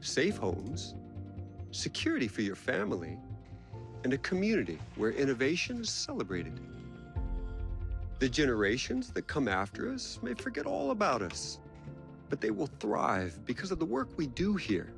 safe homes, security for your family, and a community where innovation is celebrated. The generations that come after us may forget all about us, but they will thrive because of the work we do here.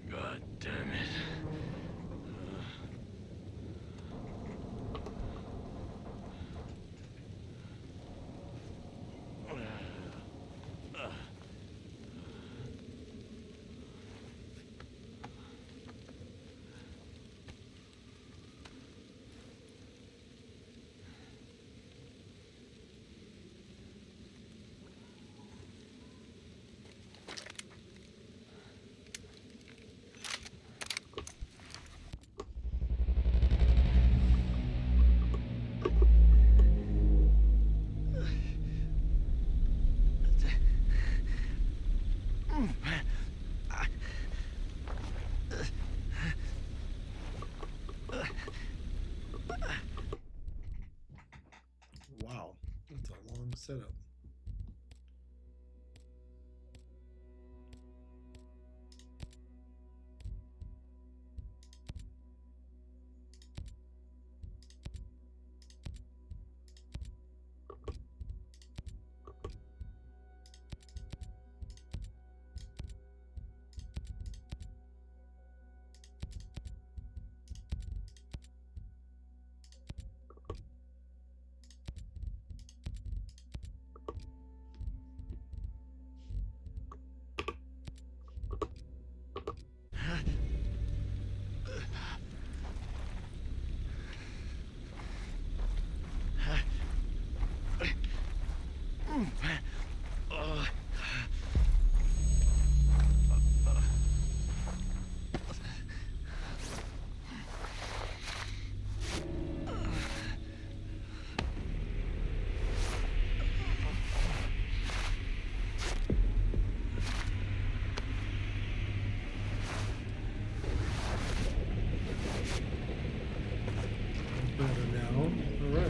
God damn it. Wow, that's a long setup. Better now. All right.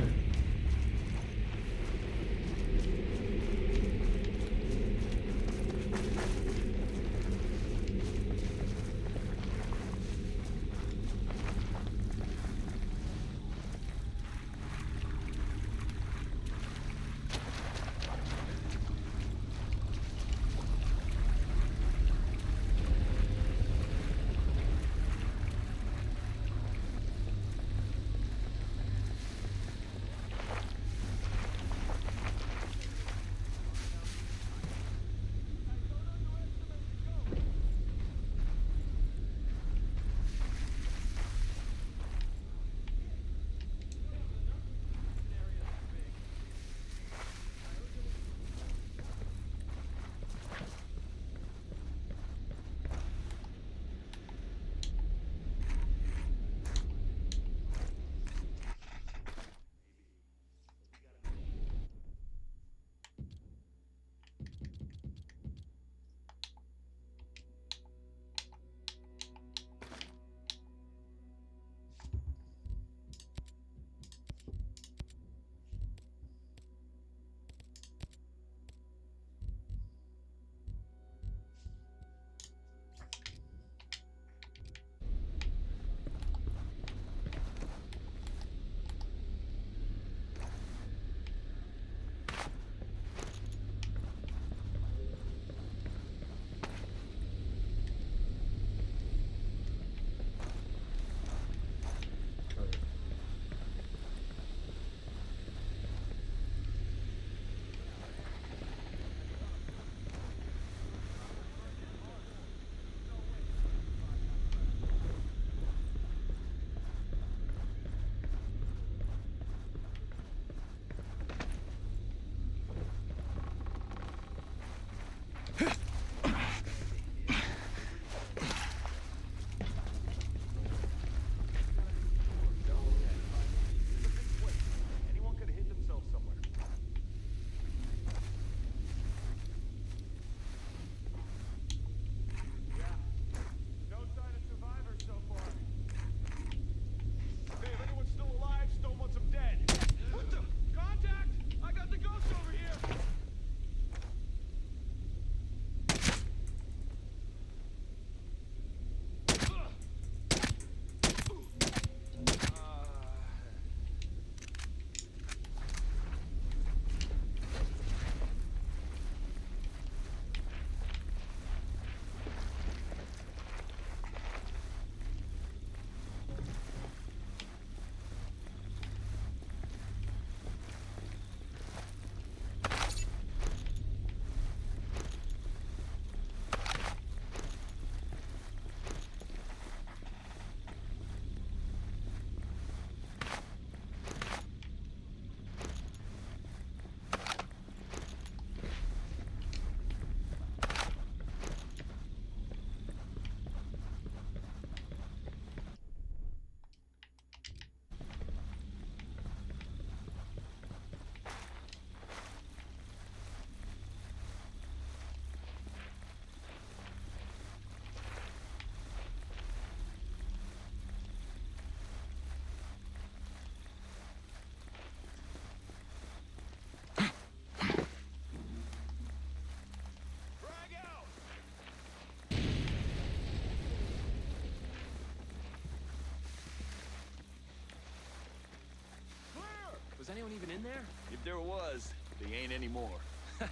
anyone even in there? If there was, they ain't anymore.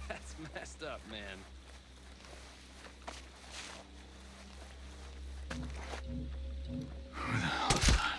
That's messed up, man. Who the hell is that?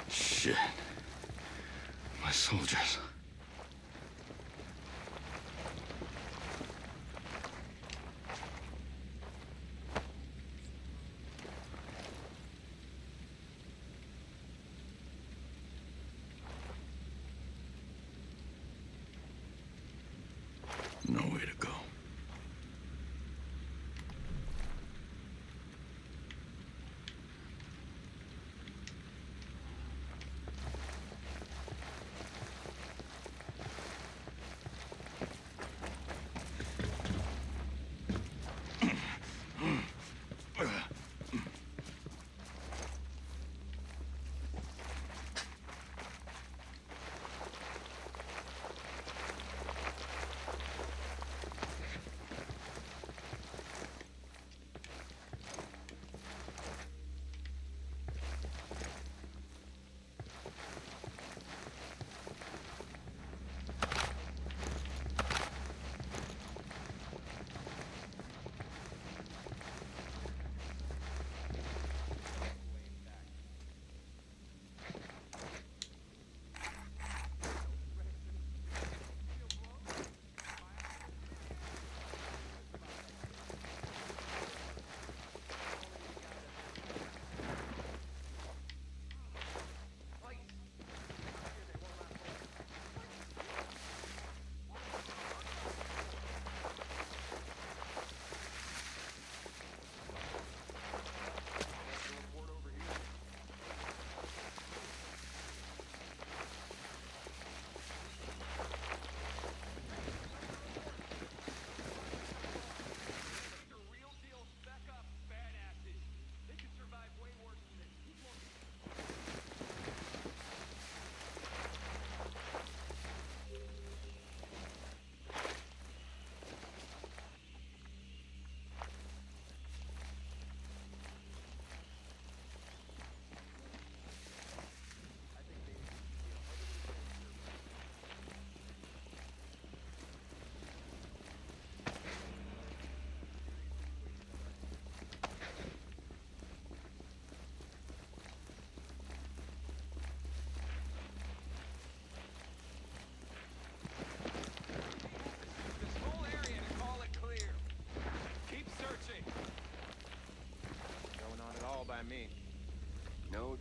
Shit. My soldiers. No way to go.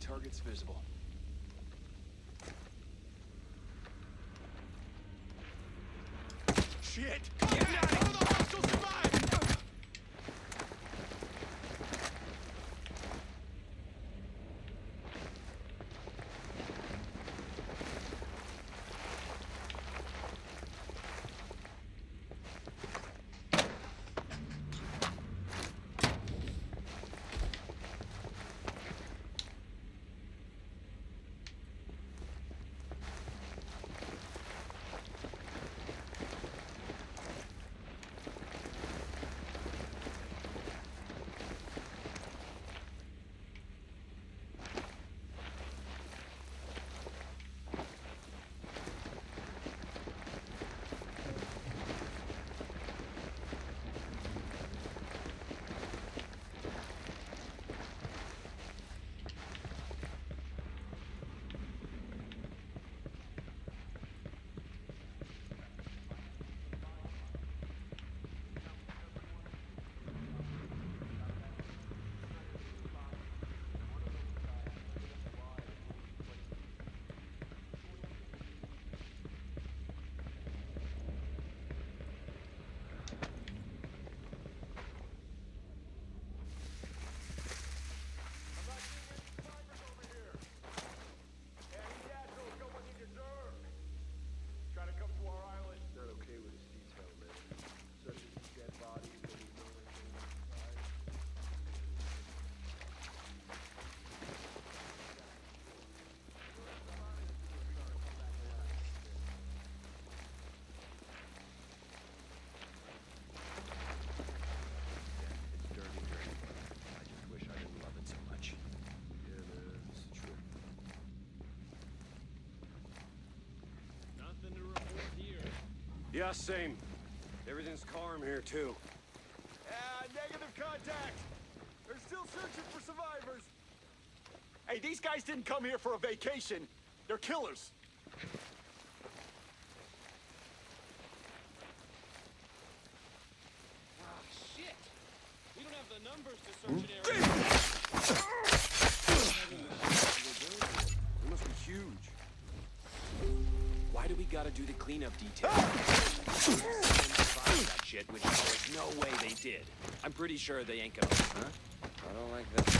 targets visible. Shit! None of the hostiles survived! Yeah, same. Everything's calm here, too. Negative contact! They're still searching for survivors! Hey, these guys didn't come here for a vacation. They're killers. Ah, shit! We don't have the numbers to search an area. They must be huge. Why do we gotta do the cleanup detail? That shit, which there's no way they did. I'm pretty sure they ain't gonna. Huh? I don't like that.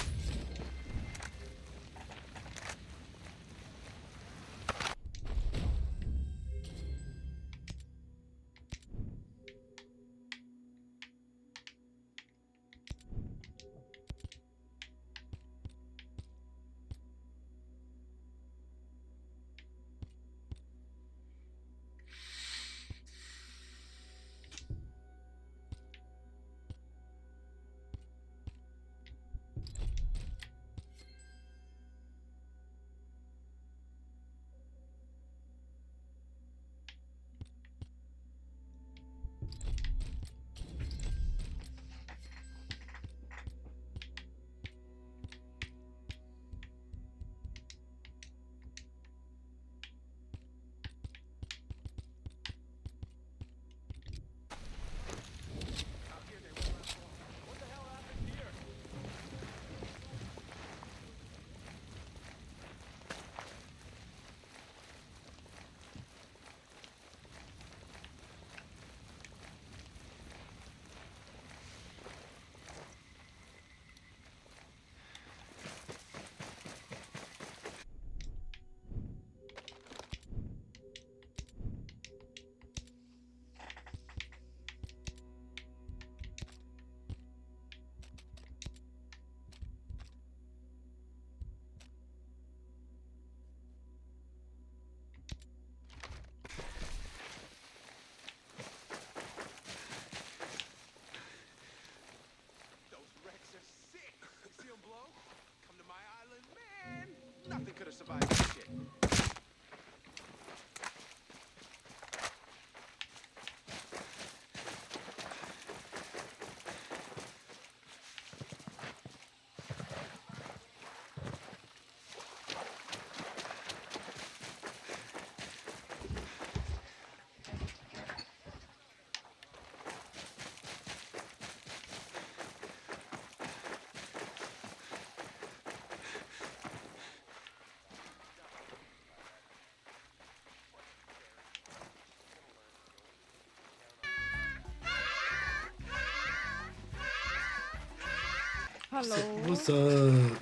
hello. What's up?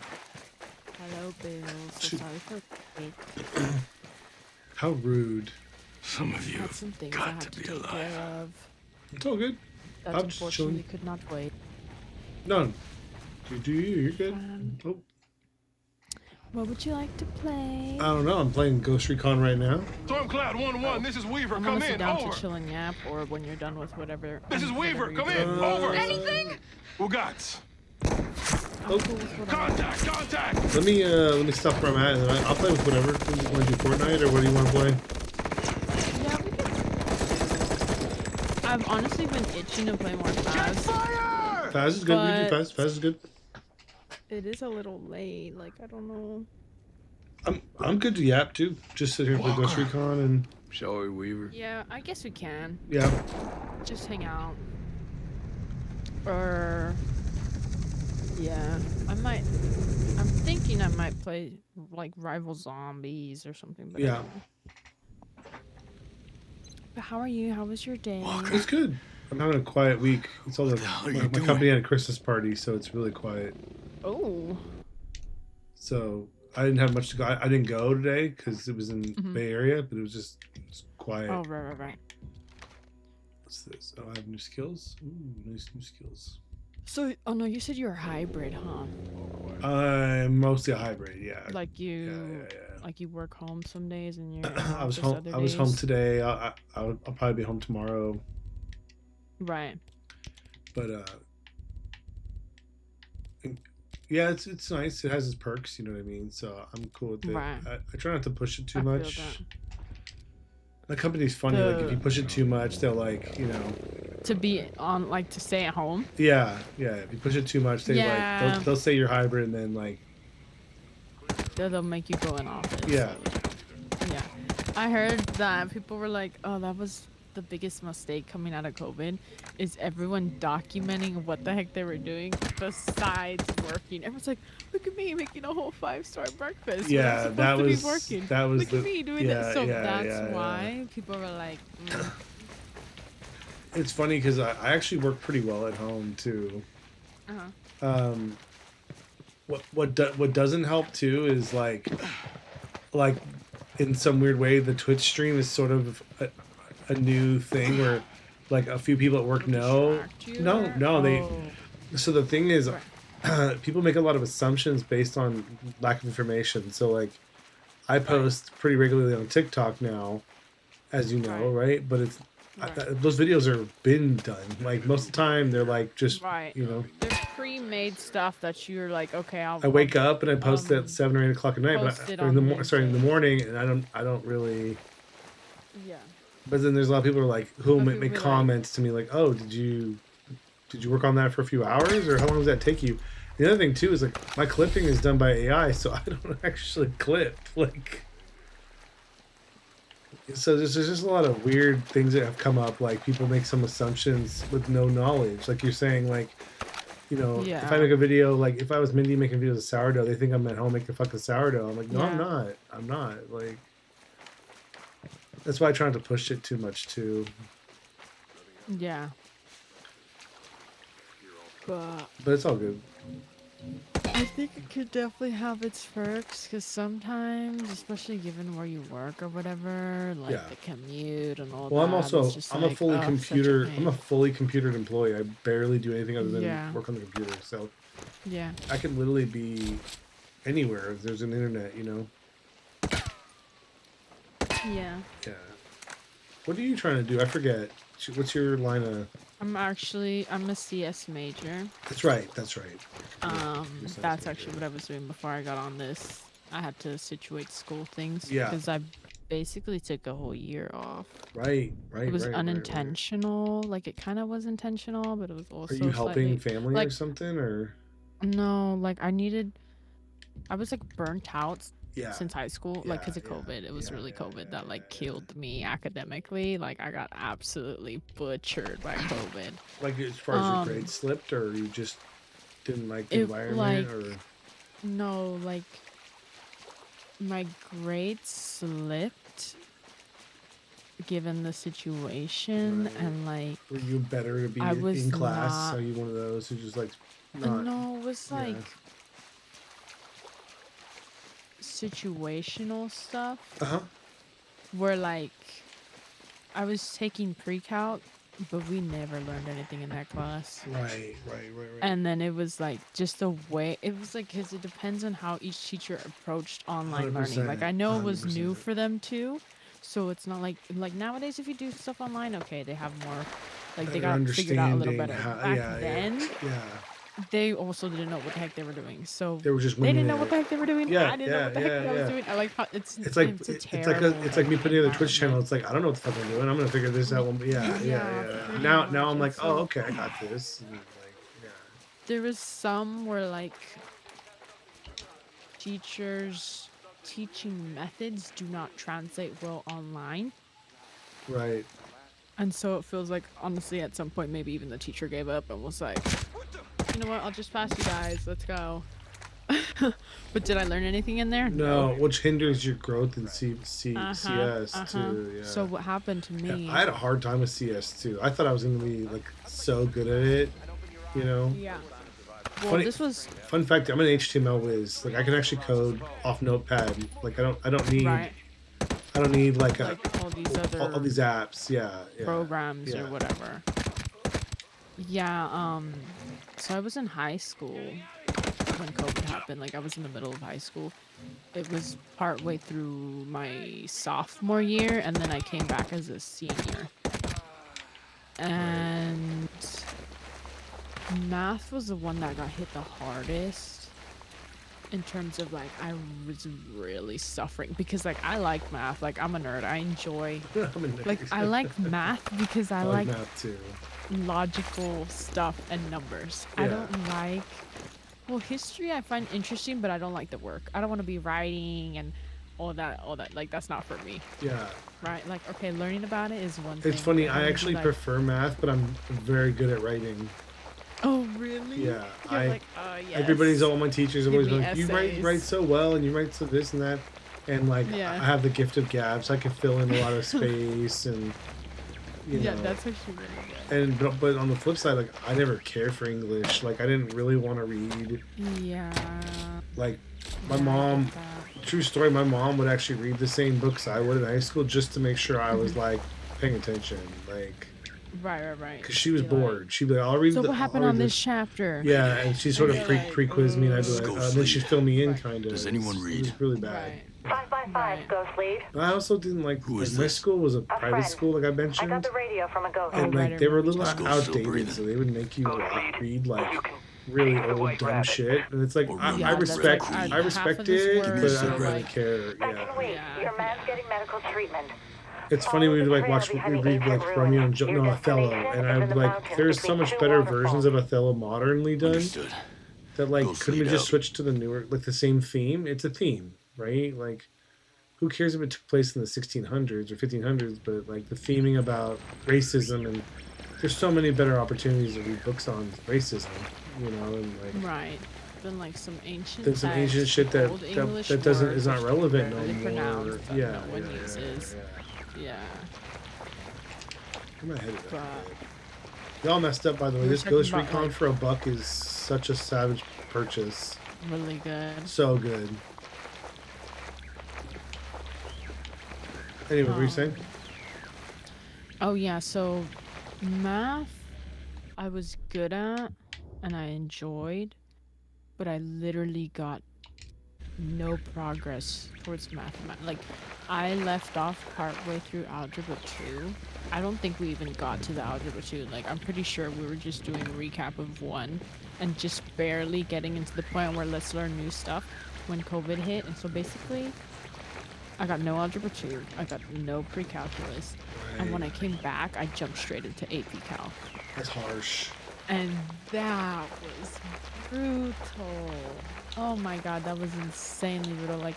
Hello, Bill. So Shoot. sorry for late. How rude. Some of I you had some things I got had to to be take alive. care of. It's all good. That I'm just unfortunately chilling. could not wait. No, do you? You're good. Oh, What would you like to play? I don't know. I'm playing Ghost Recon right now. Stormcloud 1-1, this is Weaver. I'm Come honestly in. down Over. to chill and yap, or when you're done with whatever. This is Weaver. whatever Come you're in. doing. Over. Anything? Ugats. I'm cool with whatever. Contact. Let me stop where I'm at, and I'll play with whatever. Do you want to do Fortnite, or what do you want to play? Yeah, we could. I've honestly been itching to play more fast. Faz is good. We do But- Faz. Faz is good. It is a little late. Like, I don't know. I'm good to yap too. Just sit here and play Ghost Recon and Shall we, Weaver? Yeah, I guess we can. yeah. Just hang out. Or yeah, I'm thinking I might play like Rival Zombies or something. But I Yeah. don't know. But how are you? How was your day? It's good. I'm having a quiet week. It's all the hell are you my doing? company had a Christmas party, so it's really quiet. Oh, So I didn't have much to go. I didn't go today because it was in Mhm. Bay Area, but it was just quiet. oh, right. What's this? Oh, I have new skills. Ooh, nice new skills. So, oh no, you said you're a hybrid, huh? I'm mostly a hybrid. Yeah. Like you, Yeah. like you work home some days and you're. In I was office home. other I was home days? today. I'll probably be home tomorrow. Right. But yeah, it's nice. It has its perks. You know what I mean. So I'm cool with it. Right. I try not to push it too I feel much. that. The company's funny. Like if you The- push it too much, they'll like To be on, like, to stay at home. Yeah. If you push it too much, they Yeah. like they'll say you're hybrid, and then like They'll make you go in office. yeah. Yeah. I heard that people were like, oh, that was the biggest mistake coming out of COVID, is everyone documenting what the heck they were doing besides working. Everyone's like, look at me making a whole 5-star breakfast. when I'm Yeah, supposed that to be was working. that was Look the at me doing yeah, it. So yeah, that's yeah, why people were like, It's funny because I actually work pretty well at home too. uh-huh. What doesn't help too is like in some weird way the Twitch stream is sort of a new thing where like a few people at work know. Distract you No, or- they. Oh, So the thing is, right. people make a lot of assumptions based on lack of information. So like, I post pretty regularly on TikTok now, as you know, right? But it's Right. those videos are been done. Like most of the time, they're like just Right. you know. There's pre-made stuff that you're like, okay, I wake up and I post um, at 7 or 8 o'clock at night, post but it or in the on in the LinkedIn. morning, and I don't really. Yeah. But then there's a lot of people who are like who Some make people be like- comments to me like, oh, did you work on that for a few hours, or how long does that take you? The other thing too is like my clipping is done by AI, so I don't actually clip. Like, so there's just a lot of weird things that have come up. Like people make some assumptions with no knowledge. Like you're saying, like, you know, if I Yeah. make a video, like if I was Mindy making videos of sourdough, they think I'm at home making fucking sourdough. I'm like, no, I'm Yeah. not. I'm not. Like, that's why I try not to push it too much too. Yeah. But But it's all good. I think it could definitely have its perks, because sometimes, especially given where you work or whatever, like Yeah. the commute and all Well, that. I'm also it's just I'm a like, fully oh, such a computer I'm a pain. fully computered employee. I barely do anything other than Yeah. work on the computer. So Yeah. I could literally be anywhere if there's an internet, you know. Yeah. Yeah. What are you trying to do? I forget. What's your line of? I'm a CS major. That's right. That's right. You're a science That's major. actually what I was doing before I got on this. I had to situate school things. Yeah. Because I basically took a whole year off. Right. It was Right. unintentional. Like, it kind of was intentional, but it was also Are you helping slightly... family or like- something, or? No, like, I was, like, burnt out Yeah. since high school, like, because of Yeah, COVID. It was yeah, really yeah, COVID that, like, killed me academically. Like, I got absolutely butchered by COVID. Like as far as your grades slipped, or you just didn't like the It, environment, like- or? No, like, my grades slipped, given the situation Right. and like Were you better to be I was in class? not. Are you one of those who just like not? No, it was Yeah. like situational stuff Uh huh. where like I was taking pre-calc, but we never learned anything in that class. Right. And then it was like just the way it was like because it depends on how each teacher approached online learning. Like 100%. I know it was 100%. new for them too, so it's not like nowadays if you do stuff online, okay, they have more like they Better got figured out a little understanding better. how- Back yeah, then, yeah. they also didn't know what the heck they were doing. So They were just they winging didn't know it. what the heck they were doing. Yeah, I didn't know what the heck yeah, I was yeah. doing. I like how it's It's like it's a it's like terrible it's like me putting together a Twitch channel. environment. It's like I don't know what the fuck I'm doing. I'm gonna figure this out. Yeah. pretty Now much. I'm And like, oh so okay, I got this. And, like, yeah. there was some where like teachers teaching methods do not translate well online. Right. And so it feels like honestly at some point maybe even the teacher gave up and was like, you know what, I'll just pass you guys, let's go. But did I learn anything in there? No, which hinders your growth in CS Uh-huh. too. Yeah. So what happened to Yeah, me? I had a hard time with CS too. I thought I was gonna be like so good at it, you know. Yeah. Well, Funny- this was Fun fact: I'm an HTML whiz. Like I can actually code off Notepad. Like I don't need right, I don't need like like all these other all these apps. Yeah. programs yeah. or whatever. Yeah. So I was in high school when COVID happened. Like I was in the middle of high school. It was part way through my sophomore year, and then I came back as a senior. And math was the one that got hit the hardest in terms of like I was really suffering because like I like math. Like I'm a nerd. I enjoy I'm a nerd. like I like math because I like math too. logical stuff and numbers. I Yeah. don't like well history I find interesting, but I don't like the work. I don't want to be writing and all that like that's not for me. Yeah. Right? Like okay, learning about it is one thing. It's funny. but I having to, actually like- prefer math, but I'm very good at writing. Oh really? Yeah, You're like, yes. Everybody's all my teachers have Give always been me like, you essays." write so well, and you write so this and that, and like Yeah. I have the gift of gab, so I can fill in a lot of space, and you Yeah, know. that's actually really good. And but on the flip side, like I never cared for English. Like I didn't really want to read. Yeah. Like my yeah, I mom, get that. true story. My mom would actually read the same books I would in high school just to make sure I was like paying attention, like Right. because she was Be like, bored. She'd be like, "I'll read." so the, what happened I'll on read this chapter? Yeah, and she sort of you're like, pre-quiz me, and I'd be Let's like, go and then she'd sleep. fill me in, Right. kind of. Does anyone It read? was really bad. Right. 555, Right. Ghost Lead. But I also didn't like. Who is my this? school was a private friend. school, like I I mentioned, got the radio from a ghost. Oh, and right, like they were a little This girl's still outdated, breathing. so they would make you Go lead. read like You can really take the old white dumb rabbit. shit, and it's like Or I, run I with respect, Red Queen. I half respect of his it, words but I are don't really like- care. I can Yeah, wait. Yeah, Your man's yeah. getting medical treatment. it's funny when we like watch, we read like Romeo and no Othello, and I'm like, there's so much better versions of Othello modernly done. Understood. That like Ghost couldn't we lead just out. switch to the newer like the same theme? It's a theme, right? Like who cares if it took place in the 1600s or 1500s, but like the theming about racism, and there's so many better opportunities to read books on racism, you know, and like Right. Than like some ancient there's some ancient text, shit that old that, English that doesn't words is not which relevant barely no more. pronounced that Yeah, no one uses. yeah. Yeah. I'm ahead of that. But Y'all messed up, by the way. we were This talking Ghost about, Recon like- for a buck is such a savage purchase. really good. So good. Anyway, what were you saying? Oh yeah, so math I was good at and I enjoyed, but I literally got no progress towards mathematics. Like I left off partway through algebra 2. I don't think we even got to the algebra 2. Like I'm pretty sure we were just doing a recap of 1 and just barely getting into the point where let's learn new stuff when COVID hit. And so basically I got no algebra 2. I got no pre-calculus. And when I came back, I jumped straight into AP Cal. That's harsh. And that was brutal. Oh my god, that was insanely brutal. Like,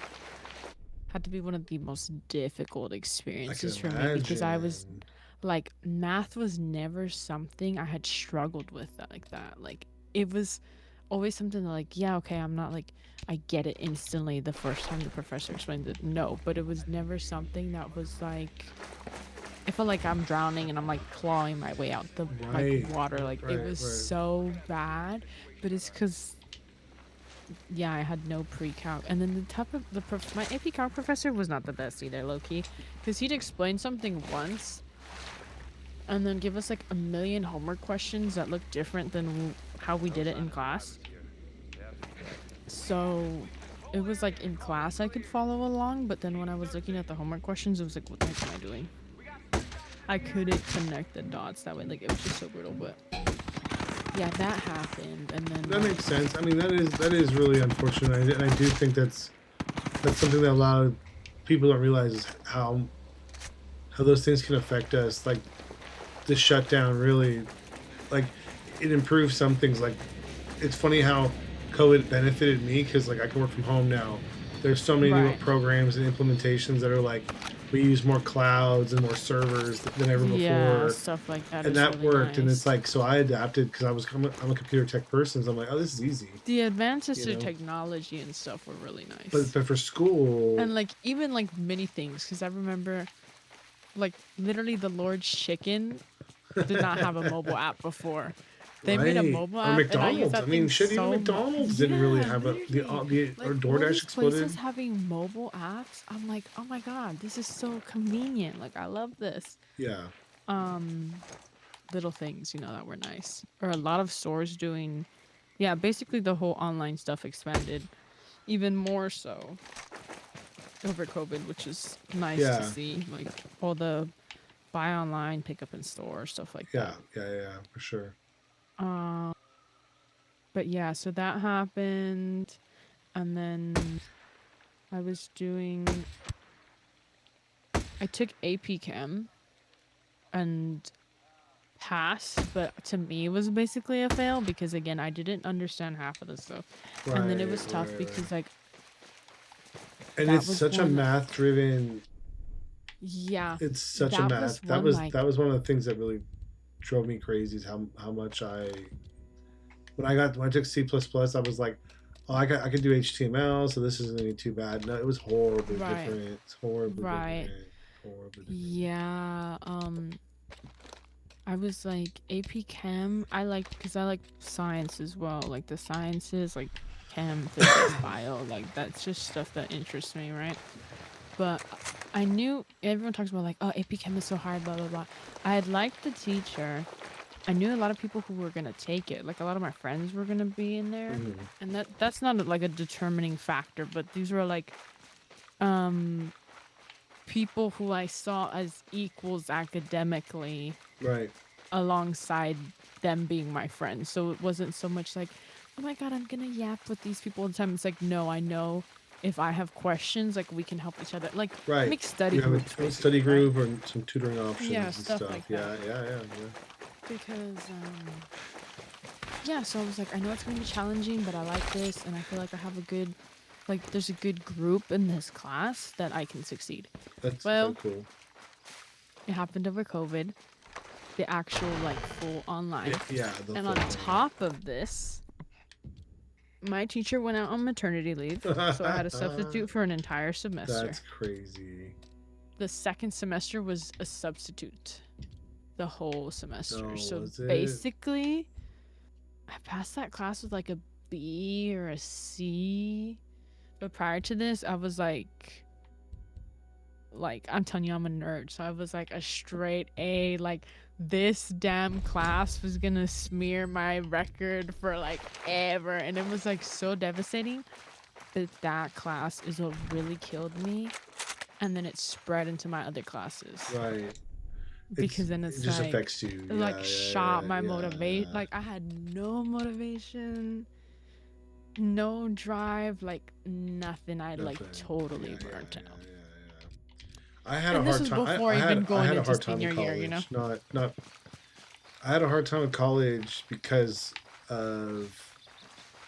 had to be one of the most difficult I experiences can for me because I was imagine. like, math was never something I had struggled with like that. Like, it was always something that, like, yeah, okay, I'm not like, I get it instantly the first time the professor explained it. No, but it was never something that was like, I felt like I'm drowning and I'm like clawing my way out the Right. like water. Like it was Right. so bad, but it's because yeah, I had no pre-calc, and then the type of my AP Calc professor was not the best either, low key, because he'd explain something once, and then give us like a million homework questions that looked different than how we did it in class. So it was like in class I could follow along, but then when I was looking at the homework questions, it was like, what the heck am I doing? I couldn't connect the dots that way. Like it was just so brutal, but yeah, that happened, and then That makes sense. I mean, that is really unfortunate, and I do think that's something that a lot of people don't realize is how those things can affect us. Like the shutdown really, like it improves some things. Like it's funny how COVID benefited me because like I can work from home now. There's so many new Right. programs and implementations that are like we use more clouds and more servers than ever yeah, before, stuff like that and is that really worked. And it's nice. like so I adapted because I'm a computer tech person. So I'm like, oh, this is easy, The advances you to know. technology and stuff were really nice. But for school, And like even like many things, because I remember like literally the Lord's Chicken did not have a mobile app before. They made a right? mobile Or app, and I used McDonald's. I that mean, thing shit. Even so much. McDonald's didn't really Yeah, have literally. or Like all DoorDash these places exploded. having mobile apps, I'm like, oh my god, this is so convenient. Like I love this. Yeah, Um, little things, that were nice. Or a lot of stores doing, yeah, basically the whole online stuff expanded even more so over COVID, which is nice to yeah, see. Like all the buy online, pick up in store, stuff like that. yeah, for sure. Um, but yeah, so that happened, and then I took AP Chem and passed, but to me it was basically a fail because again I didn't understand half of the stuff, and then it was tough because like And that it's was such a one, math driven. yeah, It's such a that math. was one like That was one of the things that really drove me crazy. Is how much when I took C++, I was like, oh, I could do HTML, so this isn't any too bad. No, it was horribly right, different. It's horribly right, different. Horribly different. yeah. I was like AP Chem. Because I like science as well. Like the sciences, like chem, physics, bio. Like that's just stuff that interests me, right? But I knew everyone talks about like, oh, AP Chem is so hard, blah blah blah. I had liked the teacher. I knew a lot of people who were gonna take it. Like a lot of my friends were gonna be in there, and that's not like a determining factor. But these were like, people who I saw as equals academically Right. alongside them being my friends. So it wasn't so much like, oh my god, I'm gonna yap with these people all the time. It's like, no, I know if I have questions, like we can help each other. Like Right. make study You have groups, a study basically, right? group or some tutoring options Yeah, and stuff stuff. like Yeah, that. yeah. Because yeah, so I was like, I know it's gonna be challenging, but I like this, and I feel like I have a good, like, there's a good group in this class that I can succeed. That's Well, cool. it happened over COVID, the actual like full online. Yeah. The And on full top of this, my teacher went out on maternity leave, so I had to substitute for an entire semester. That's crazy. The second semester was a substitute, the whole semester. Oh, so was it? basically, I passed that class with like a B or a C. But prior to this, I was like I'm telling you, I'm a nerd. So I was like a straight A. Like this damn class was gonna smear my record for like ever, and it was like so devastating. But that class is what really killed me, and then it spread into my other classes. Right. Because then it it's just like, affects you. it like shot my yeah, motivation. yeah. Like I had no motivation, no drive, like nothing. I like Nothing. totally Yeah, burnt out. I had a And this hard was time. before I had even going a into hard time in senior year, college. you know? Not. I had a hard time in college because of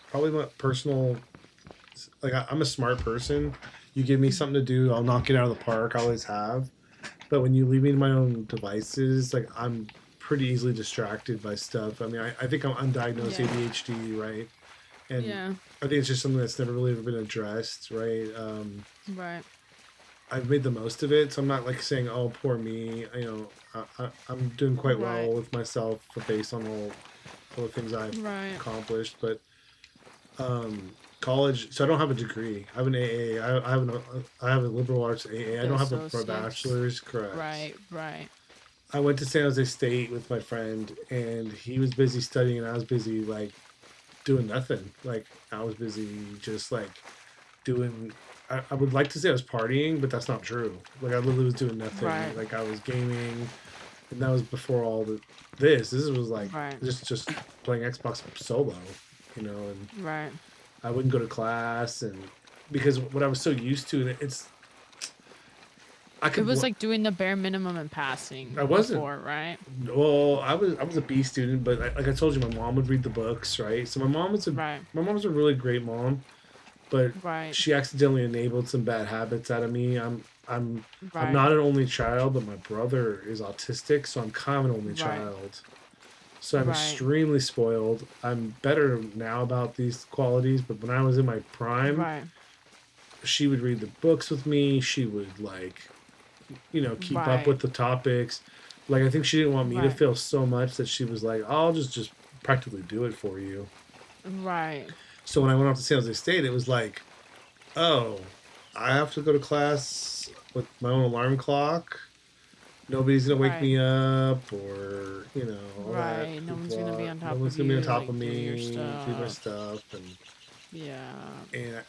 probably my personal. Like I'm a smart person. You give me something to do, I'll knock it out of the park. I always have. But when you leave me to my own devices, like I'm pretty easily distracted by stuff. I mean, I think I'm undiagnosed Yeah. ADHD, right? And Yeah, I think it's just something that's never really ever been addressed, right? right. I've made the most of it. So I'm not like saying, "Oh, poor me." I'm doing quite Right. well with myself based on all the things I've Right. accomplished. But college, so I don't have a degree. I have an AA. I have a liberal arts AA. I The don't have a associates. bachelor's. Correct. Right. Right. I went to San Jose State with my friend, and he was busy studying, and I was busy like doing nothing. Like I was busy just like doing. I would like to say I was partying, but that's not true. Like I literally was doing nothing. Right. Like I was gaming, and that was before all the this. This was like Right. just playing Xbox solo, and Right. I wouldn't go to class, and because what I was so used to, it's I It could. was like doing the bare minimum and passing. I wasn't. Before, right? Well, I was a B student, but like I told you, my mom would read the books, right? So Right. my mom was a really great mom, but Right. she accidentally enabled some bad habits out of me. I'm Right. not an only child, but my brother is autistic, so I'm kind of an only Right. child. So I'm Right. extremely spoiled. I'm better now about these qualities, but when I was in my prime, Right. she would read the books with me. She would like, keep up Right. with the topics. Like I think she didn't want me to Right. fail so much that she was like, I'll just practically do it for you. Right. So when I went off to San Jose State, it was like, oh, I have to go to class with my own alarm clock. Nobody's gonna wake Right. me up, or all that Right. No one's gonna be on top No one's of gonna be on you, top like, of doing me, your do my stuff. stuff, and Yeah.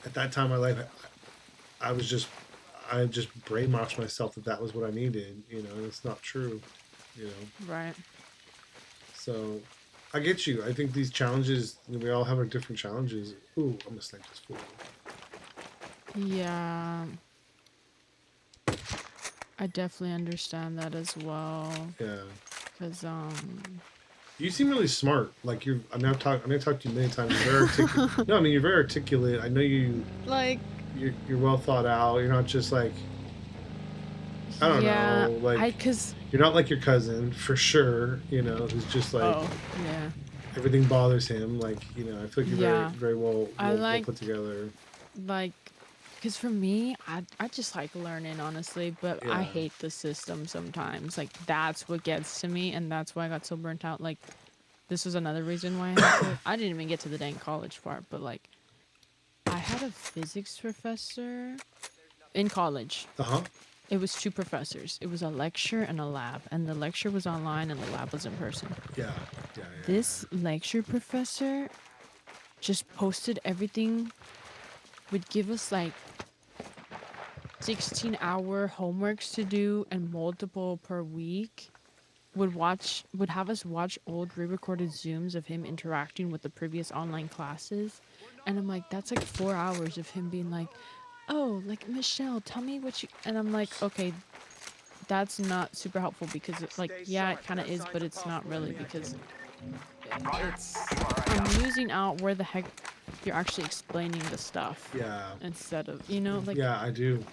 at that time in my life, I just brainwashed myself that was what I needed. And it's not true. You know. Right. So, I get you. I think these challenges, we all have our different challenges. Ooh, I'm gonna snipe this fool. Yeah. I definitely understand that as well. Yeah. Cause You seem really smart. Like you're. I mean, I'm gonna talk to you many times. You're very articulate. No, I mean you're very articulate. I know you. like You're well thought out. You're not just like. I don't yeah, know. Like cause you're not like your cousin for sure. Who's just like oh yeah. everything bothers him. Like I feel like you're Yeah. very well I put together. like because for me I just like learning honestly, but I Yeah. hate the system sometimes. Like that's what gets to me, and that's why I got so burnt out. Like this was another reason why I didn't even get to the dang college part, but like I had a physics professor in college. Uh-huh. It was two professors. It was a lecture and a lab, and the lecture was online and the lab was in person. Yeah. Yeah. This lecture professor just posted everything, would give us like 16-hour homeworks to do and multiple per week. Would have us watch old re-recorded Zooms of him interacting with the previous online classes. And I'm like, that's like 4 hours of him being like, oh, like, Michelle, tell me what you... And I'm like, okay, that's not super helpful because, like, yeah, it kind of is, but it's not really because I'm losing out where the heck you're actually explaining the stuff. Yeah. Instead of, like... Yeah, I do.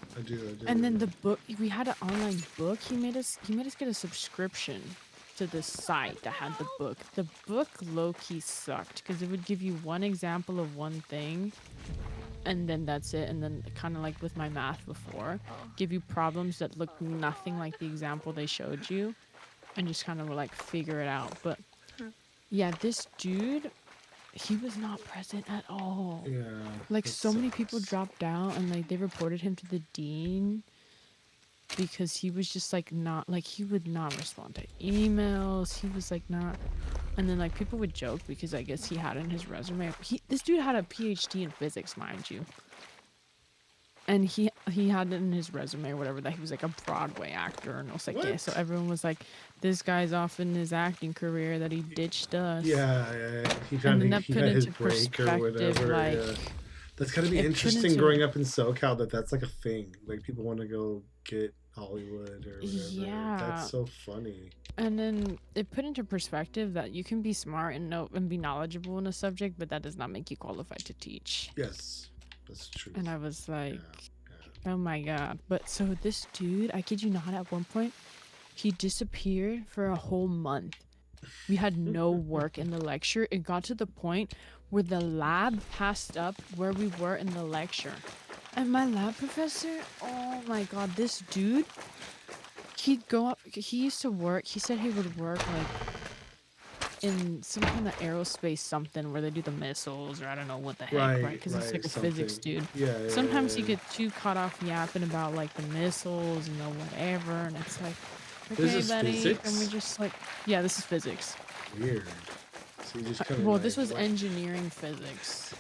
And then the book, we had an online book. He made us get a subscription to this site that had the book. The book low-key sucked because it would give you one example of one thing, and then that's it. And then kind of like with my math before, give you problems that look nothing like the example they showed you, and just kind of like figure it out. But yeah, this dude, he was not present at all. Yeah. Like that so many sucks. people dropped out, and like they reported him to the dean because he was just like not like he would not respond to emails. He was like not, and then like people would joke because I guess he had in his resume. This dude had a PhD in physics, mind you, and he had it in his resume or whatever that he was like a Broadway actor, and I was like, yeah. So everyone was like, this guy's off in his acting career that he ditched us. Yeah. He And found then that he put got his into break or perspective, whatever. like, Yeah. That's gotta be it put interesting into- growing up in SoCal that's like a thing. Like people want to go get Hollywood or whatever. Yeah. That's so funny. And then it put into perspective that you can be smart and know and be knowledgeable in a subject, but that does not make you qualified to teach. Yes. That's true. And I was like, oh my god. But so this dude, I kid you not, at one point, he disappeared for a whole month. We had no work in the lecture. It got to the point where the lab passed up where we were in the lecture. And my lab professor, oh my god, this dude, he'd go up, he used to work, he said he would work like in some kind of aerospace something where they do the missiles or I don't know what the heck, right? Because he's like a physics dude. Yeah, Sometimes you get too caught off yapping about like the missiles and the whatever, and it's like, okay, This is buddy, physics? and we just like, yeah, this is physics. Weird. So you just kind of Well, this was engineering physics.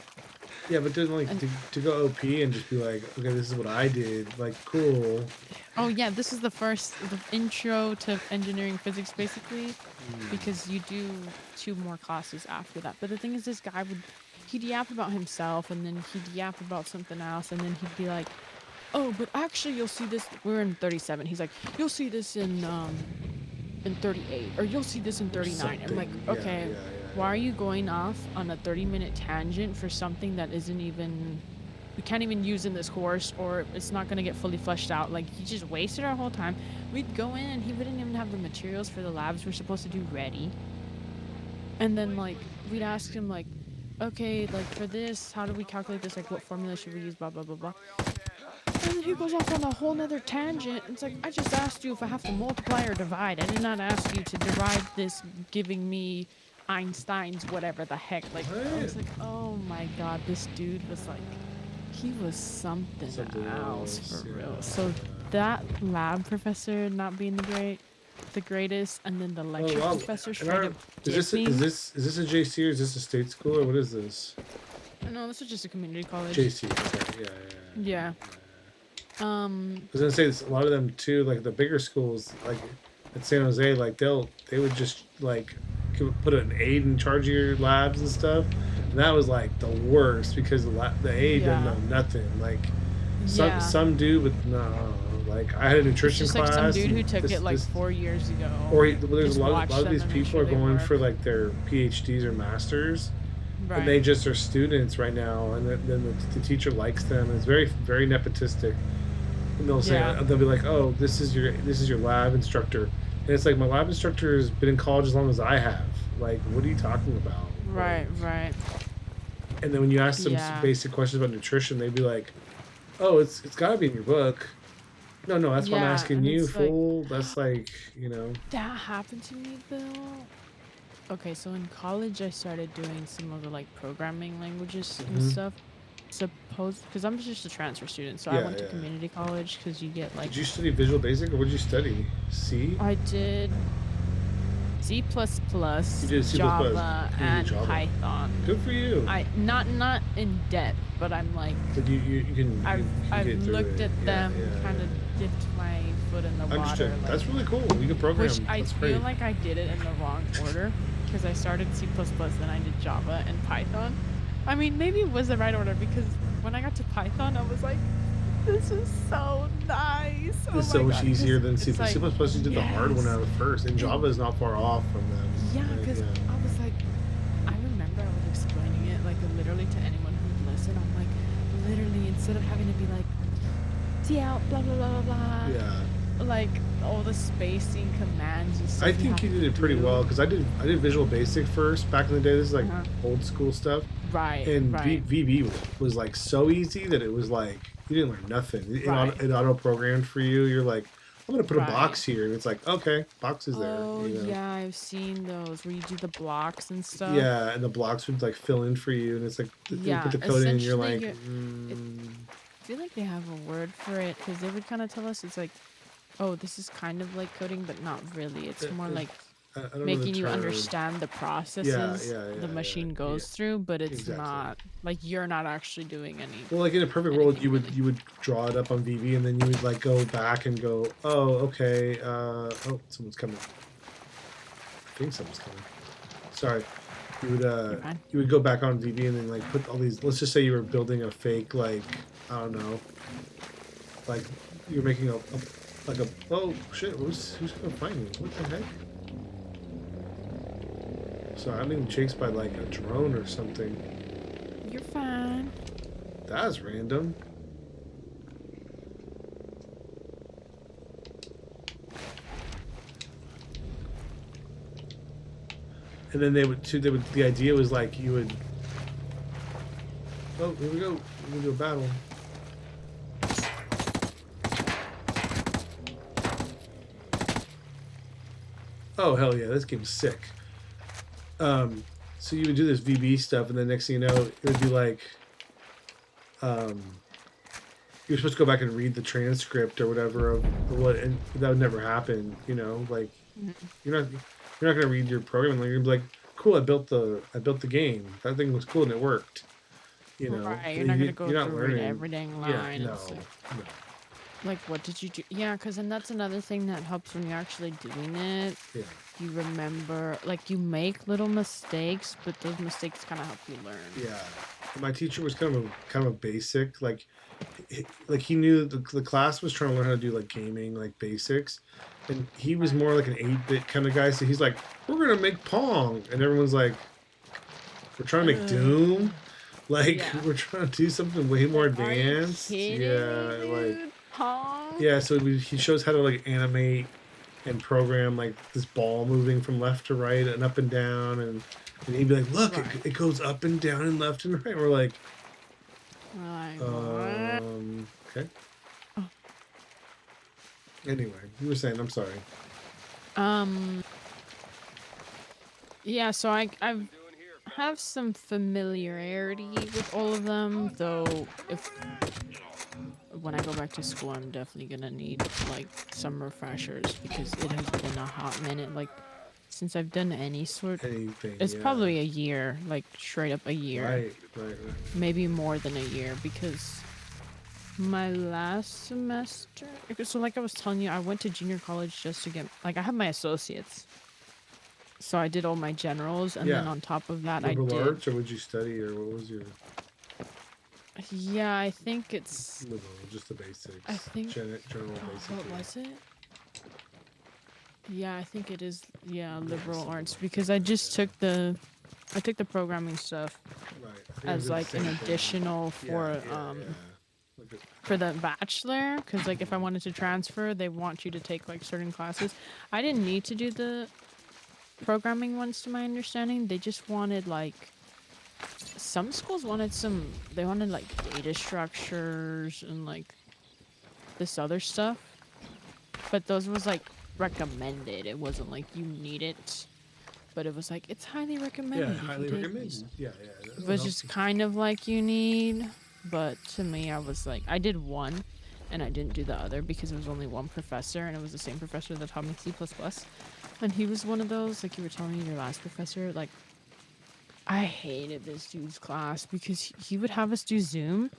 Yeah, but then like to go OP and just be like, okay, this is what I did. Like, cool. Oh yeah, this is the intro to engineering physics basically, because you do 2 more classes after that. But the thing is, this guy he'd yap about himself, and then he'd yap about something else, and then he'd be like, oh, but actually you'll see this, we're in 37. He's like, you'll see this in 38, or you'll see this in 39. I'm like, okay, why are you going off on a 30-minute tangent for something that isn't even, we can't even use in this course, or it's not going to get fully fleshed out? Like, he just wasted our whole time. We'd go in and he wouldn't even have the materials for the labs we're supposed to do ready. And then like we'd ask him like, okay, like for this, how do we calculate this? Like, what formula should we use? Blah blah blah blah. And then he goes off on a whole nother tangent. It's like, I just asked you if I have to multiply or divide. I did not ask you to derive this, giving me Einstein's whatever the heck. Like, I was like, oh my god, this dude was like, he was something else for real. So that lab professor not being the greatest, and then the lecture professor straight up Is this a JC or is this a state school or what is this? No, this was just a community college. JC. Okay. Yeah. I was gonna say a lot of them too, like the bigger schools, like at San Jose, like they would just like put an aide in charge of your labs and stuff, and that was like the worst because the aide didn't know nothing. Like some dude with like I had a nutrition it's just class. Like some dude who took it like 4 years ago. Or there's a lot of these people are going for like their PhDs or masters. Right. And they just are students right now, and then the teacher likes them. And it's very, very nepotistic. And they'll say, they'll be like, "Oh, this is your lab instructor," and it's like, my lab instructor has been in college as long as I have. Like, what are you talking about? Right. And then when you ask them basic questions about nutrition, they'd be like, "Oh, it's got to be in your book." No, that's why I'm asking you, fool. That's like, That happened to me, Bill. Okay, so in college I started doing some of the like programming languages and stuff. Because I'm just a transfer student, so I went to community college because you get like. Did you study Visual Basic or what did you study? C? I did C++, you did C++. Java, and Java. Python. Good for you. I not in depth, but I'm like. But you can. I've get through looked it. at them, kind of dipped my foot in the water. Understood. Like, That's really cool. You can program. Which I That's feel great. like I did it in the wrong order because I started C++, then I did Java and Python. I mean, maybe it was the right order because when I got to Python, I was like, this is so nice. It's so much easier than C++. Like, C++ you did the hard one out of first, and Java is not far off from them. Yeah, because I was like, I remember I was explaining it like literally to anyone who would listen. I'm like, literally, instead of having to be like, see out, blah, blah, blah, blah, blah. Yeah. Like all the spacing commands and stuff. I think you did it pretty well because I did Visual Basic first back in the day. This is like old school stuff. Right. And right. VB was like so easy that it was like you didn't learn nothing. It auto programmed for you. You're like, I'm gonna put a box here, and it's like, okay, box is there. Oh yeah, I've seen those where you do the blocks and stuff. Yeah, and the blocks would like fill in for you, and it's like you put the code in, and you're like. I feel like they have a word for it because they would kind of tell us it's like, oh, this is kind of like coding, but not really. It's more like making you understand the processes the machine goes through, but it's not like you're not actually doing any. Well, like in a perfect world, you would draw it up on VB, and then you would like go back and go, oh, okay, oh, someone's coming. I think someone's coming. Sorry. You would go back on VB and then like put all these. Let's just say you were building a fake, like, I don't know, like you're making a oh shit, who's gonna find me? What the heck? Sorry, I'm being chased by like a drone or something. You're fine. That's random. And then the idea was like you would. Oh, here we go. We're gonna do a battle. Oh hell yeah, this game's sick. So you would do this VB stuff, and then next thing you know, it would be like, um, you're supposed to go back and read the transcript or whatever of what, and that would never happen. You know, like you're not you're not gonna read your program, and you're gonna be like, cool, I built the game. That thing was cool and it worked. You know, Right, you're not gonna go you're not through learning. every dang Yeah, line. no, And say, no. like, what did you do? Yeah, because then that's another thing that helps when you're actually doing it. Yeah. You remember, like, you make little mistakes, but those mistakes kind of help you learn. Yeah, my teacher was kind of a basic, like he knew the class was trying to learn how to do like gaming, like basics, and he was more like an 8-bit kind of guy. So he's like, we're gonna make Pong, and everyone's like, we're trying to make Doom, like Yeah. we're trying to do something way more Like, are you advanced. kidding Yeah, me, like dude? Pong? yeah. So he shows how to like animate and program like this ball moving from left to right and up and down, and he'd be like, look, Right. it goes up and down and left and right. We're like, Like, what? okay. Oh. Anyway, you were saying, I'm sorry. Yeah, so I have some familiarity with all of them, though when I go back to school, I'm definitely gonna need like some refreshers because it has been a hot minute. Like since I've done any sort, Anything. it's yeah. probably a year, like straight up a year, Right. maybe more than a year because my last semester. So like I was telling you, I went to junior college just to get like I have my associates. So I did all my generals, and then Yeah. on top of that, Liberal I did. arts, or would you study, or what was your Yeah, I think it's. liberal? Just the basics. I think- general Oh, basics. what was it? Yeah, I think it is. Yeah, liberal arts because I just took the programming stuff Right. I think it was as the like an same thing. additional for yeah. Look at- for the bachelor because like if I wanted to transfer, they want you to take like certain classes. I didn't need to do the programming ones to my understanding. They just wanted like some schools wanted they wanted like data structures and like this other stuff, but those was like recommended. It wasn't like you need it, but it was like it's highly recommended. Yeah, if you highly take recommended. these. Yeah. It was just kind of like you need, but to me I was like I did one and I didn't do the other because it was only one professor and it was the same professor that taught me C++. And he was one of those, like you were telling me, your last professor, like, I hated this dude's class because he would have us do Zoom,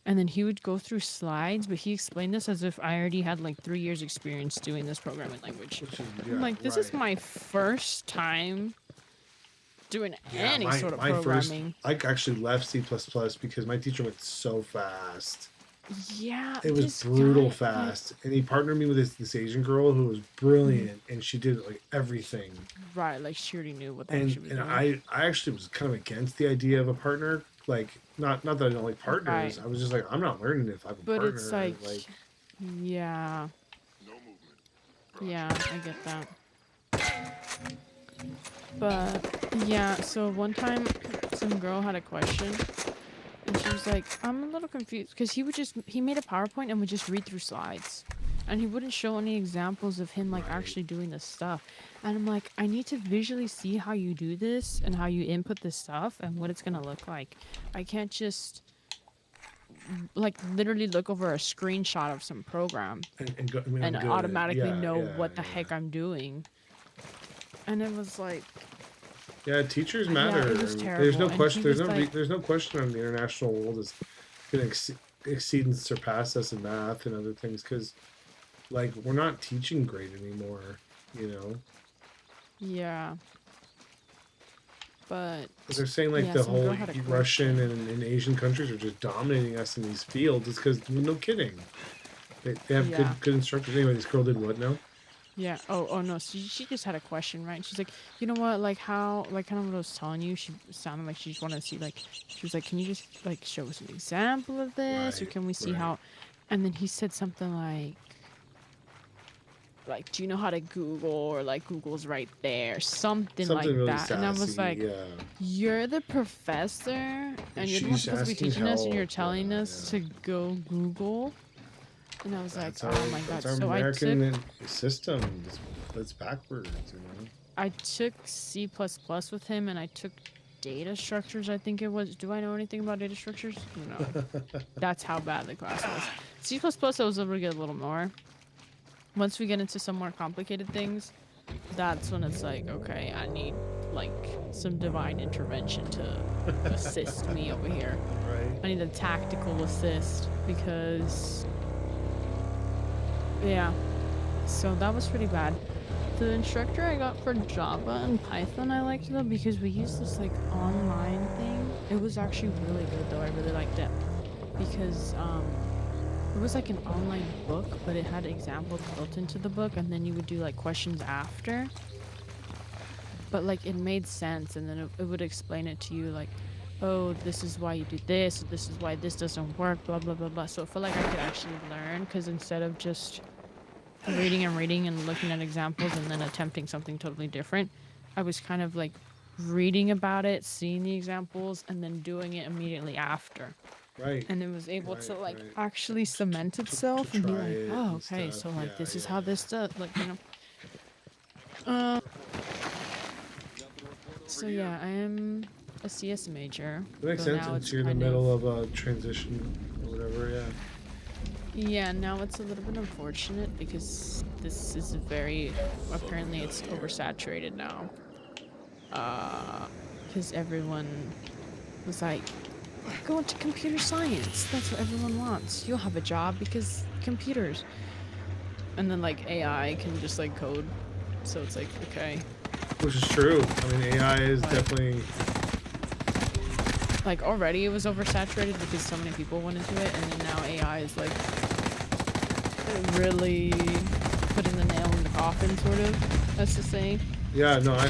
and then he would go through slides, but he explained this as if I already had, like, 3 years experience doing this programming language. Which is, I'm like, this is right. my first time doing any my- sort of my programming. I actually left C++ because my teacher went so fast. Yeah. It was this brutal guy, like, fast, and he partnered me with this Asian girl who was brilliant, and she did like everything. right, like, she already knew what the heck she was And doing. I actually was kind of against the idea of a partner. Like not that I don't like partners. Right. I was just like, I'm not learning if I have a But partner. it's like, yeah. Yeah, I get that. But yeah, so one time some girl had a question and she was like, I'm a little confused because he made a PowerPoint and would just read through slides. And he wouldn't show any examples of him like actually doing this stuff. And I'm like, I need to visually see how you do this and how you input this stuff and what it's gonna look like. I can't just like literally look over a screenshot of some program and go, and do it. automatically Yeah, know yeah, what the yeah. heck I'm doing. And it was like, Yeah, teachers Yeah, matter. it was and terrible, there's no and question. he was There's no question on the international world is going to exceed and surpass us in math and other things because, like, we're not teaching great anymore. You know, yeah. But 'cause they're saying like yeah, the some girl whole had a Russian and Asian countries are just dominating us in these fields. It's because no kidding, they have Yeah. good instructors. Anyway, this girl did what now? yeah, oh no, she just had a question, right? She's like, you know what, like how, like kind of what I was telling you, she sounded like she just wanted to see, like, she was like, can you just like show us an example of this, or Right, can we see right. how? And then he said something like, do you know how to Google, or like Google's right there, something like Something really that. And I was sassy, like, yeah. you're the professor, and you're the one she's supposed to be asking teaching us, and help, you're telling yeah, us yeah. to go Google. And I was That's like, our, oh my god. that's our So American I took, system. That's backwards, you know. I took C++ with him, and I took data structures, I think it was. Do I know anything about data structures? No. That's how bad the class was. C++ I was able to get a little more. Once we get into some more complicated things, that's when it's like, okay, I need like some divine intervention to assist me over here. Right. I need a tactical assist because, yeah. So that was pretty bad. The instructor I got for Java and Python I liked though because we used this like online thing. It was actually really good though. I really liked it because it was like an online book, but it had examples built into the book, and then you would do like questions after. But like it made sense, and then it would explain it to you like, oh, this is why you do this, this is why this doesn't work, blah blah blah blah. So it felt like I could actually learn, because instead of just reading and looking at examples and then attempting something totally different, I was kind of like reading about it, seeing the examples, and then doing it immediately after. Right. And it was able to like right. actually cement itself and be try like, it oh, and okay, stuff. so like Yeah, this is yeah, how yeah. this does, like, you know. So yeah, I am a CS major. It makes though sense now since it's you're in the kind middle of a transition or whatever, yeah. Yeah, now it's a little bit unfortunate because this is apparently it's oversaturated now. Because everyone was like, go into computer science. That's what everyone wants. You'll have a job because computers. And then like AI can just like code. So it's like, okay. Which is true. I mean, AI is Like- definitely... Like already it was oversaturated because so many people went into it, and then now AI is like really putting the nail in the coffin, sort of, as to say. Yeah, no, I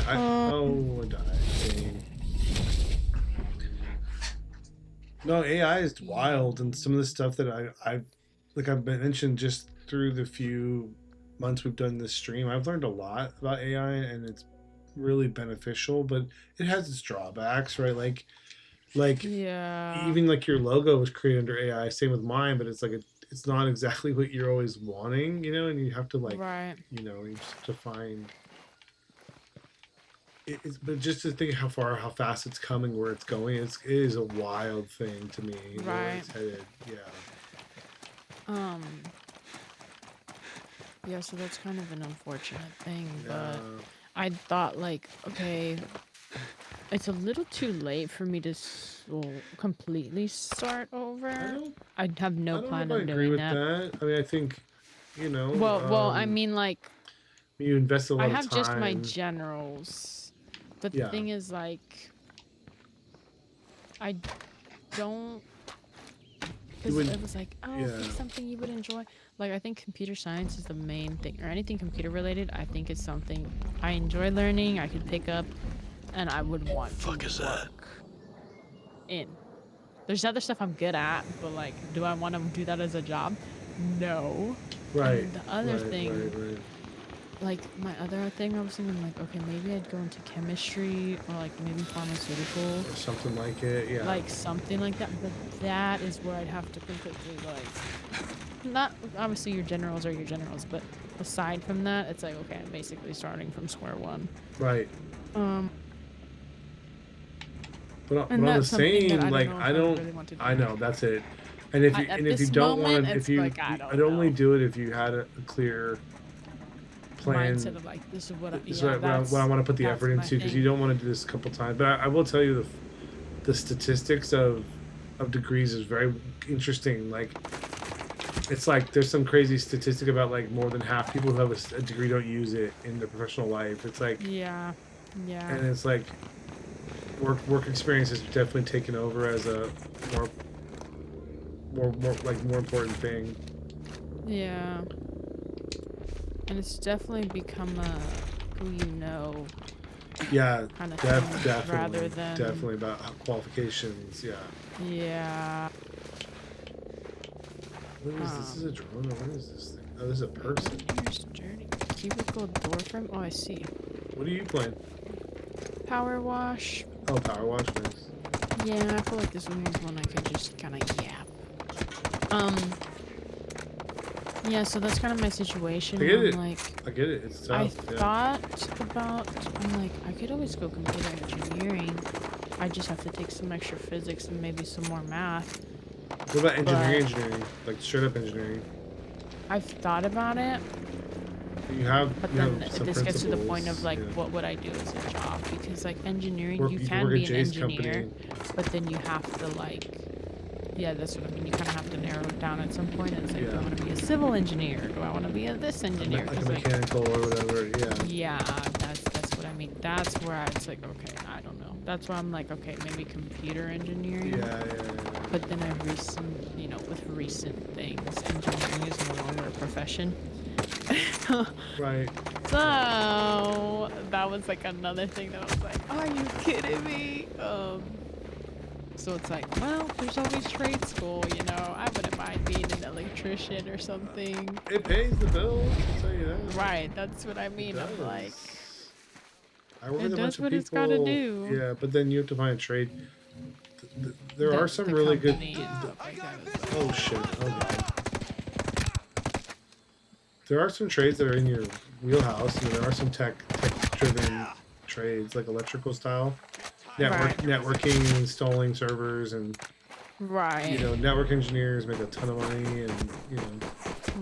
died. Dang. No, AI is wild, and some of the stuff that I've mentioned just through the few months we've done this stream, I've learned a lot about AI, and it's really beneficial, but it has its drawbacks, right? Like Yeah. even like your logo was created under AI, same with mine, but it's like it's not exactly what you're always wanting, you know, and you have to like, Right. you know, you just have to find it's, but just to think how fast it's coming, where it's going, it is a wild thing to me. Where Right. it's headed, yeah. Yeah, so that's kind of an unfortunate thing, Yeah. but I thought like, okay, it's a little too late for me to completely start over. I have no I don't plan know if I on agree doing with that. that. I mean, I think, you know, Well, I mean, like, you invest a lot I of have time. just my generals, but the Yeah. thing is, like, I don't, because wouldn't- it was like, oh, yeah. pick something you would enjoy. Like, I think computer science is the main thing, or anything computer related. I think is something I enjoy learning. I could pick up, and I would want to work in. There's other stuff I'm good at, but like, do I want to do that as a job? No. Right. And the other right, thing, right. like my other thing, I was thinking like, okay, maybe I'd go into chemistry or like maybe pharmaceutical, Or something like it, yeah. like something like that. But that is where I'd have to completely like, not obviously your generals are your generals, but aside from that, it's like, okay, I'm basically starting from square one. Right. But And on the that's something that same, like know if I don't, really want to do. I know that's it. And if you At if you this don't moment, want to, it's if you, like, I don't I'd only know. do it if you had a clear plan. Mindset of like, this is what I, This is yeah, what I want to put the that's effort my into, because thing. you don't want to do this a couple times. But I will tell you the statistics of degrees is very interesting. Like it's like there's some crazy statistic about like more than half people who have a degree don't use it in their professional life. It's like, Yeah. and it's like work experience has definitely taken over as a more important thing. Yeah. And it's definitely become a who you know Yeah, kind of definitely, thing rather than definitely about qualifications. Yeah. Yeah. What is this? Is a drone or what is this thing? Oh, this is a person. Here's journey. Cubicle door frame. Oh, I see. What are you playing? Power wash. Oh, Power Wash. Nice. Yeah, I feel like this one was one I could just kind of yap. Yeah, so that's kind of my situation. I get Where it. I'm like, I get it. It's I tough. Yeah. thought about, I'm like, I could always go computer engineering. I just have to take some extra physics and maybe some more math. What about engineering? But Engineering, like straight up engineering. I've thought about it, You have but you then have some this gets to the point of principles, like, yeah. what would I do as a job? Because like engineering, Work, you you can can work be at an Jay's engineer, company. but then you have to like, yeah, that's what I mean. You kind of have to narrow it down at some point. It's like, do I Yeah. want to be a civil engineer? Do I want to be a this engineer? Like a 'Cause, like, mechanical or whatever. Yeah. yeah, that's what I mean. That's where it's like, okay, I don't know. That's why I'm like, okay, maybe computer engineering. Yeah. But then with recent things, engineering is no longer a profession. Right. So that was like another thing that I was like, are you kidding me? So it's like, well, there's always trade school, you know. I wouldn't mind being an electrician or something. It pays the bills. I'll tell you that. Right, that's what I mean. I'm like, Does. I work it with a bunch does of what people. it's gotta do. Yeah, but then you have to find a trade. There are some the really good. company and stuff like that as Oh shit! Oh god. There are some trades that are in your wheelhouse, and there are some tech-driven trades, like electrical style, Right. networking, installing servers, and Right. network engineers make a ton of money, and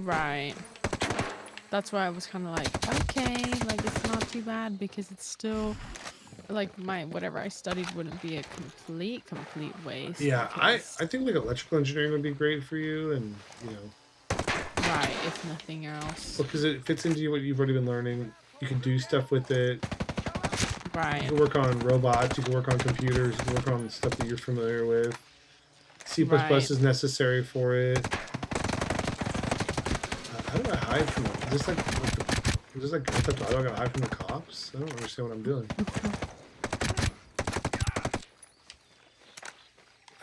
Right. That's why I was kind of like, okay, like it's not too bad because it's still like my whatever I studied wouldn't be a complete waste. yeah. I because- think like electrical engineering would be great for you, and right, if nothing else. because it fits into what you've already been learning. You can do stuff with it. You Right. can work on robots. You can work on computers. You can work on stuff that you're familiar with. C++ Right. is necessary for it. How do I hide from them? Is this like Grand Theft Auto? I gotta hide from the cops? I don't understand what I'm doing.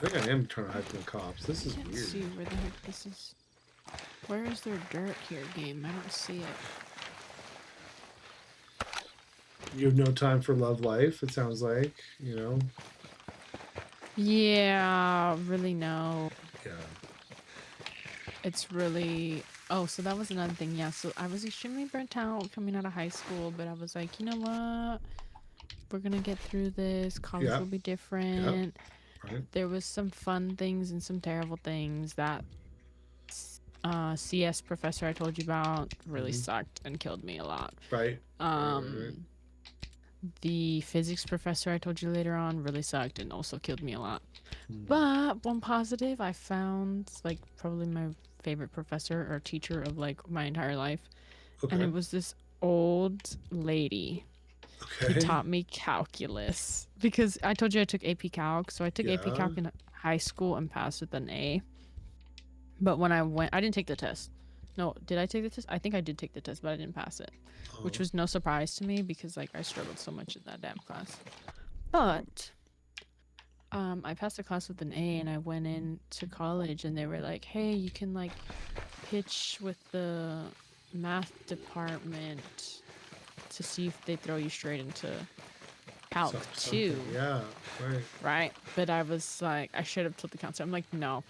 I think I am trying to hide from the cops. This is I can't weird. see where the heck this is. Where is there dirt here, game? I don't see it. You have no time for love life, it sounds like, Yeah, really no. Yeah. It's really so that was another thing. Yeah, so I was extremely burnt out coming out of high school, but I was like, you know what? We're gonna get through this. College Yeah. will be different. Right. There was some fun things and some terrible things. That CS professor I told you about really sucked and killed me a lot. Right. Right. The physics professor I told you later on really sucked and also killed me a lot. But one positive, I found like probably my favorite professor or teacher of like my entire life. Okay. And it was this old lady who Okay. taught me calculus. Because I told you I took AP Calc, so I took AP Calc in high school and passed with an A. But when I didn't take the test. No, did I take the test? I think I did take the test, but I didn't pass it. Which was no surprise to me because like I struggled so much in that damn class. But I passed the class with an A and I went into college and they were like, hey, you can like pitch with the math department to see if they throw you straight into Calc 2. Yeah. Right. Right? But I was like, I should have told the counselor. I'm like, no.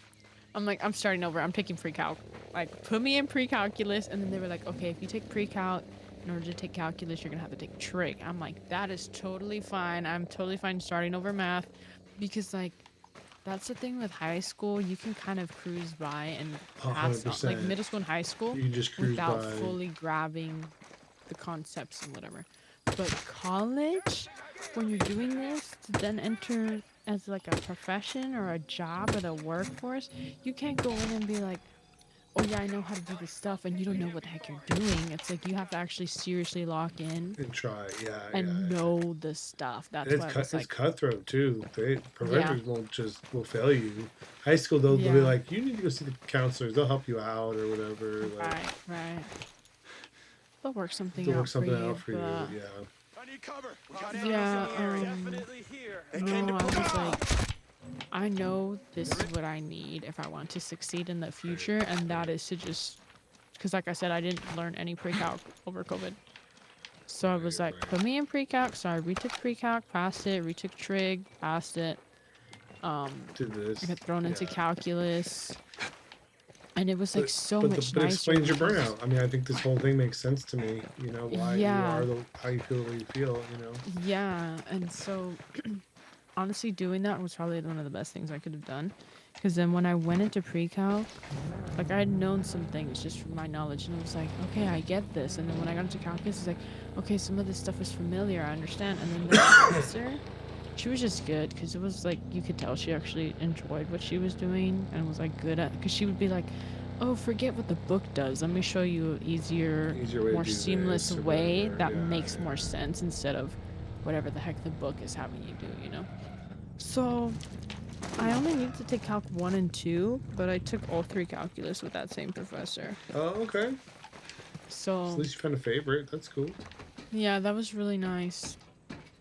I'm like, I'm starting over. I'm taking pre-calc. Like, put me in pre-calculus. And then they were like, okay, if you take pre-calc, in order to take calculus, you're going to have to take trig. I'm like, that is totally fine. I'm totally fine starting over math. Because, like, that's the thing with high school. You can kind of cruise by and pass on. Like, 100%. middle school and high school You can just cruise without by. fully grabbing the concepts and whatever. But college, when you're doing this to then enter as like a profession or a job or the workforce, you can't go in and be like, oh yeah, I know how to do this stuff, and you don't know what the heck you're doing. It's like you have to actually seriously lock in And try. Yeah. and know the stuff. That's And why it's it's like, cutthroat too. Professors will fail you. High school they'll be Yeah. like, you need to go see the counselors. They'll help you out or whatever. Like, right. They'll work something they'll out work something for you. out for you. But Yeah. I need cover. We got yeah, Definitely here. no, I was like, I know this is what I need if I want to succeed in the future, and that is to just, because like I said, I didn't learn any pre-calc over COVID. So I was like, put me in pre-calc. So I retook pre-calc, passed it, retook trig, passed it. Did this. I got thrown into calculus. And it was like so much but nicer. explains your because- burnout. I mean, I think this whole thing makes sense to me. You know why Yeah. you are how you feel the way you feel. You know. Yeah, and so honestly, doing that was probably one of the best things I could have done. Because then when I went into pre-calc, like I had known some things just from my knowledge, and I was like, okay, I get this. And then when I got into calculus, it's like, okay, some of this stuff is familiar, I understand. And then the professor, she was just good because it was like you could tell she actually enjoyed what she was doing and was like good at. Because she would be like, oh, forget what the book does. Let me show you an easier way to more do seamless this or way whatever. that Yeah, makes yeah. more sense instead of whatever the heck the book is having you do, you know? So I only needed to take Calc 1 and 2, but I took all 3 calculus with that same professor. Oh, okay. So So at least you found a favorite. That's cool. yeah, that was really nice.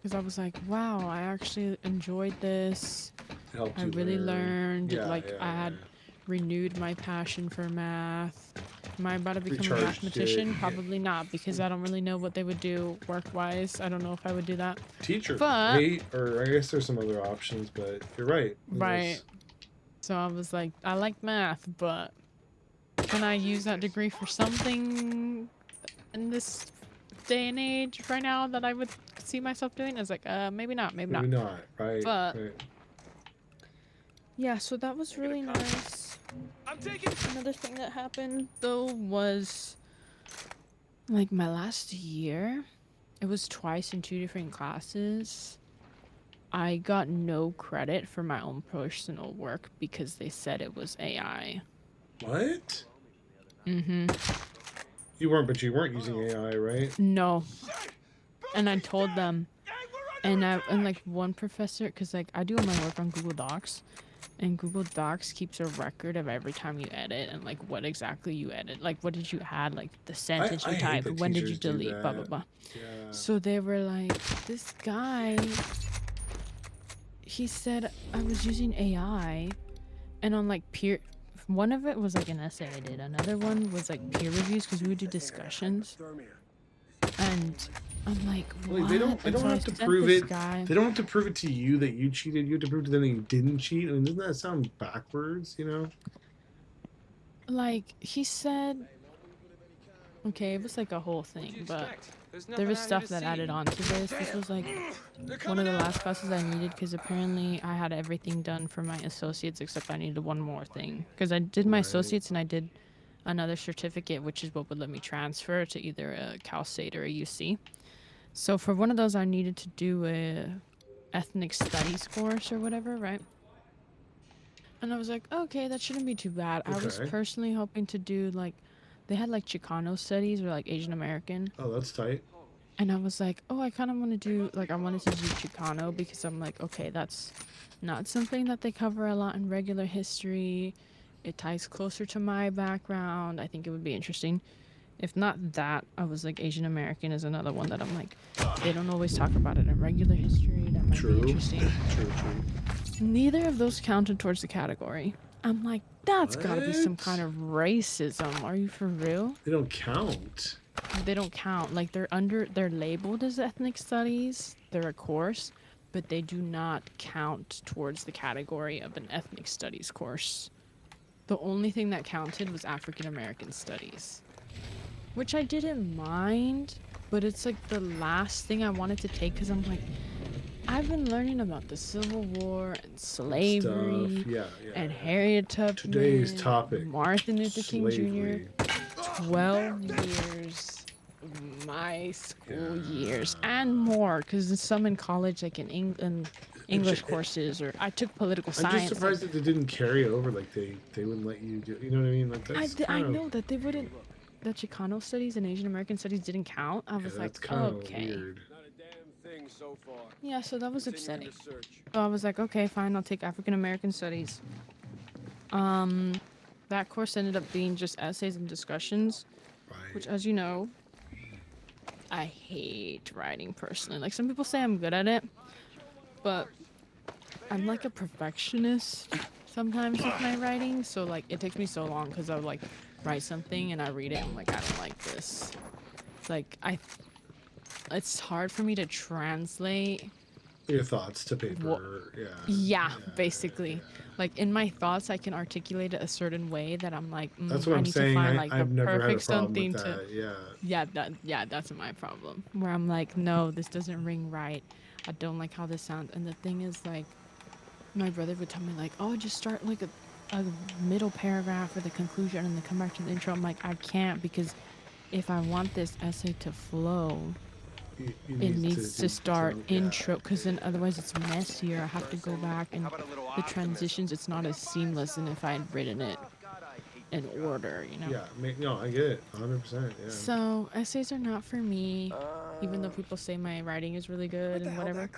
Because I was like, wow, I actually enjoyed this. It helped I you really learned. Yeah, Like, yeah, I had yeah. renewed my passion for math. Am I about to become a Recharged mathematician? it, yeah. Probably not, because I don't really know what they would do work-wise. I don't know if I would do that. Teacher. But- Or I guess there's some other options, but you're right. Right. So I was like, I like math, but can I use that degree for something in this day and age right now that I would see myself doing? I was like, maybe not, maybe not. Maybe not. Right. But- right. Yeah, so that was really nice. I'm taking. Another thing that happened though was like my last year, it was twice in 2 different classes. I got no credit for my own personal work because they said it was AI. What? Mm-hmm. You weren't using AI, right? No. And I told them, and like one professor, because like I do all my work on Google Docs, and Google Docs keeps a record of every time you edit and like what exactly you edit, like what did you add, like the sentence I you hate type, that when did you teachers do delete, blah blah that. blah. Yeah. So they were like, this guy, he said I was using AI, and on like peer. One of it was like an essay I did. Another one was like peer reviews because we would do discussions. And I'm like, what? Wait, they don't And so I have to sent prove this it. guy- They don't have to prove it to you that you cheated. You have to prove to them that you didn't cheat. I mean, doesn't that sound backwards? You know? Like he said, okay, it was like a whole thing, but there was stuff that added on to this. This was like one of the last classes I needed because apparently I had everything done for my associates except I needed one more thing because I did my Right. associates and I did another certificate, which is what would let me transfer to either a Cal State or a UC. So for one of those, I needed to do a ethnic studies course or whatever, right? And I was like, okay, that shouldn't be too bad. I was Okay. personally hoping to do like, they had like Chicano studies or like Asian American. Oh, that's tight. And I was like, oh, I kind of want to do, like, I wanted to do Chicano because I'm like, okay, that's not something that they cover a lot in regular history. It ties closer to my background. I think it would be interesting. If not that, I was like, Asian American is another one that I'm like, they don't always talk about it in regular history. That might True. be interesting. True. Neither of those counted towards the category. I'm like, that's gotta be some What? kind of racism. Are you for real? They don't count. They don't count. Like they're labeled as ethnic studies. They're a course, but they do not count towards the category of an ethnic studies course. The only thing that counted was African American studies, which I didn't mind, but it's like the last thing I wanted to take because I'm like, I've been learning about the Civil War and slavery Stuff. Yeah. and Harriet Tubman. Today's topic, Martin Luther King Slavery. Jr. 12 years of my school years and more because some in college, like in English courses, or I took political I'm science. just surprised that they didn't carry over. Like they wouldn't let you do. You know what I mean? Like that's I kind of, know that they wouldn't. The Chicano studies and Asian American studies didn't count. I was like, that's kind of okay. weird. Not a damn thing so far. Yeah, so that was Continuing upsetting. the search. So I was like, okay, fine, I'll take African American studies. That course ended up being just essays and discussions, Right. which, as you know, I hate writing personally. Like, some people say I'm good at it, but I'm like a perfectionist sometimes with my writing. So, like, it takes me so long because I'll, like, write something and I read it and I'm like, I don't like this. Like, it's hard for me to translate Your thoughts to paper. Yeah, basically. Like in my thoughts, I can articulate it a certain way that I'm like, That's what I I'm need saying. to find like I've the never had a perfect problem something with to. that. Yeah, that's my problem. Where I'm like, no, this doesn't ring right. I don't like how this sounds. And the thing is, like, my brother would tell me like, oh, just start like a middle paragraph or the conclusion and then come back to the intro. I'm like, I can't, because if I want this essay to flow, You it need needs to start yeah. intro, because then otherwise it's messier. I have to go back, and the transitions, it's not as seamless than if I had written it in order, you know? Yeah, no, I get it, 100%. Yeah. So essays are not for me, even though people say my writing is really good and whatever.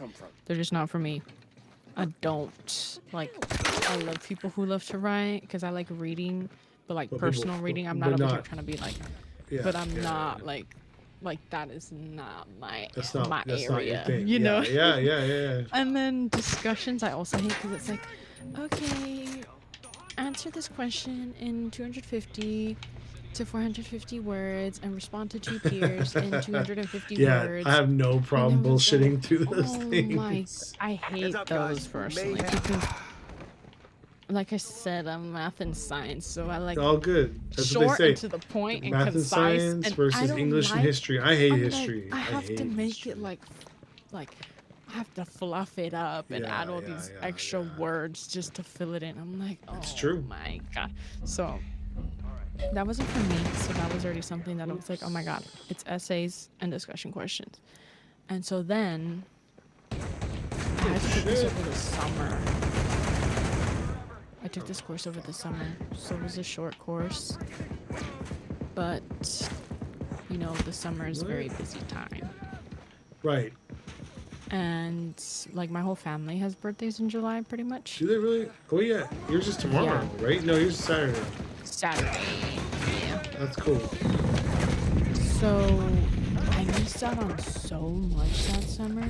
They're just not for me. I don't like. I love people who love to write because I like reading, but like But personal people- reading, I'm but not over here not- trying to be like. Yeah, But I'm yeah, not yeah. like that is not my That's not my that's area, not your thing. you know. Yeah. And then discussions I also hate because it's like, okay, answer this question in 250 to 450 words and respond to 2 peers in 250 Yeah, words. I have no problem And it was bullshitting like, through those oh things. I hate those personally because, like I said, I'm math and science, so I like All good. That's what short they and say. to the point and Math and concise. science And I versus don't English and like- history. I hate I'm history. Like, I have hate to make history. it like I have to fluff it up and add all these extra words just to fill it in. I'm like, oh It's true. my god. So that wasn't for me. So that was already something that I was like, oh my god, it's essays and discussion questions. And so then I had to take this over the summer. I took this course over the summer, so it was a short course. But you know, the summer is a very busy time. Right. And like my whole family has birthdays in July pretty much. Do they really? Oh yeah, yours is tomorrow, right? No, yours is Saturday. Saturday. Yeah. That's cool. So I missed out on so much that summer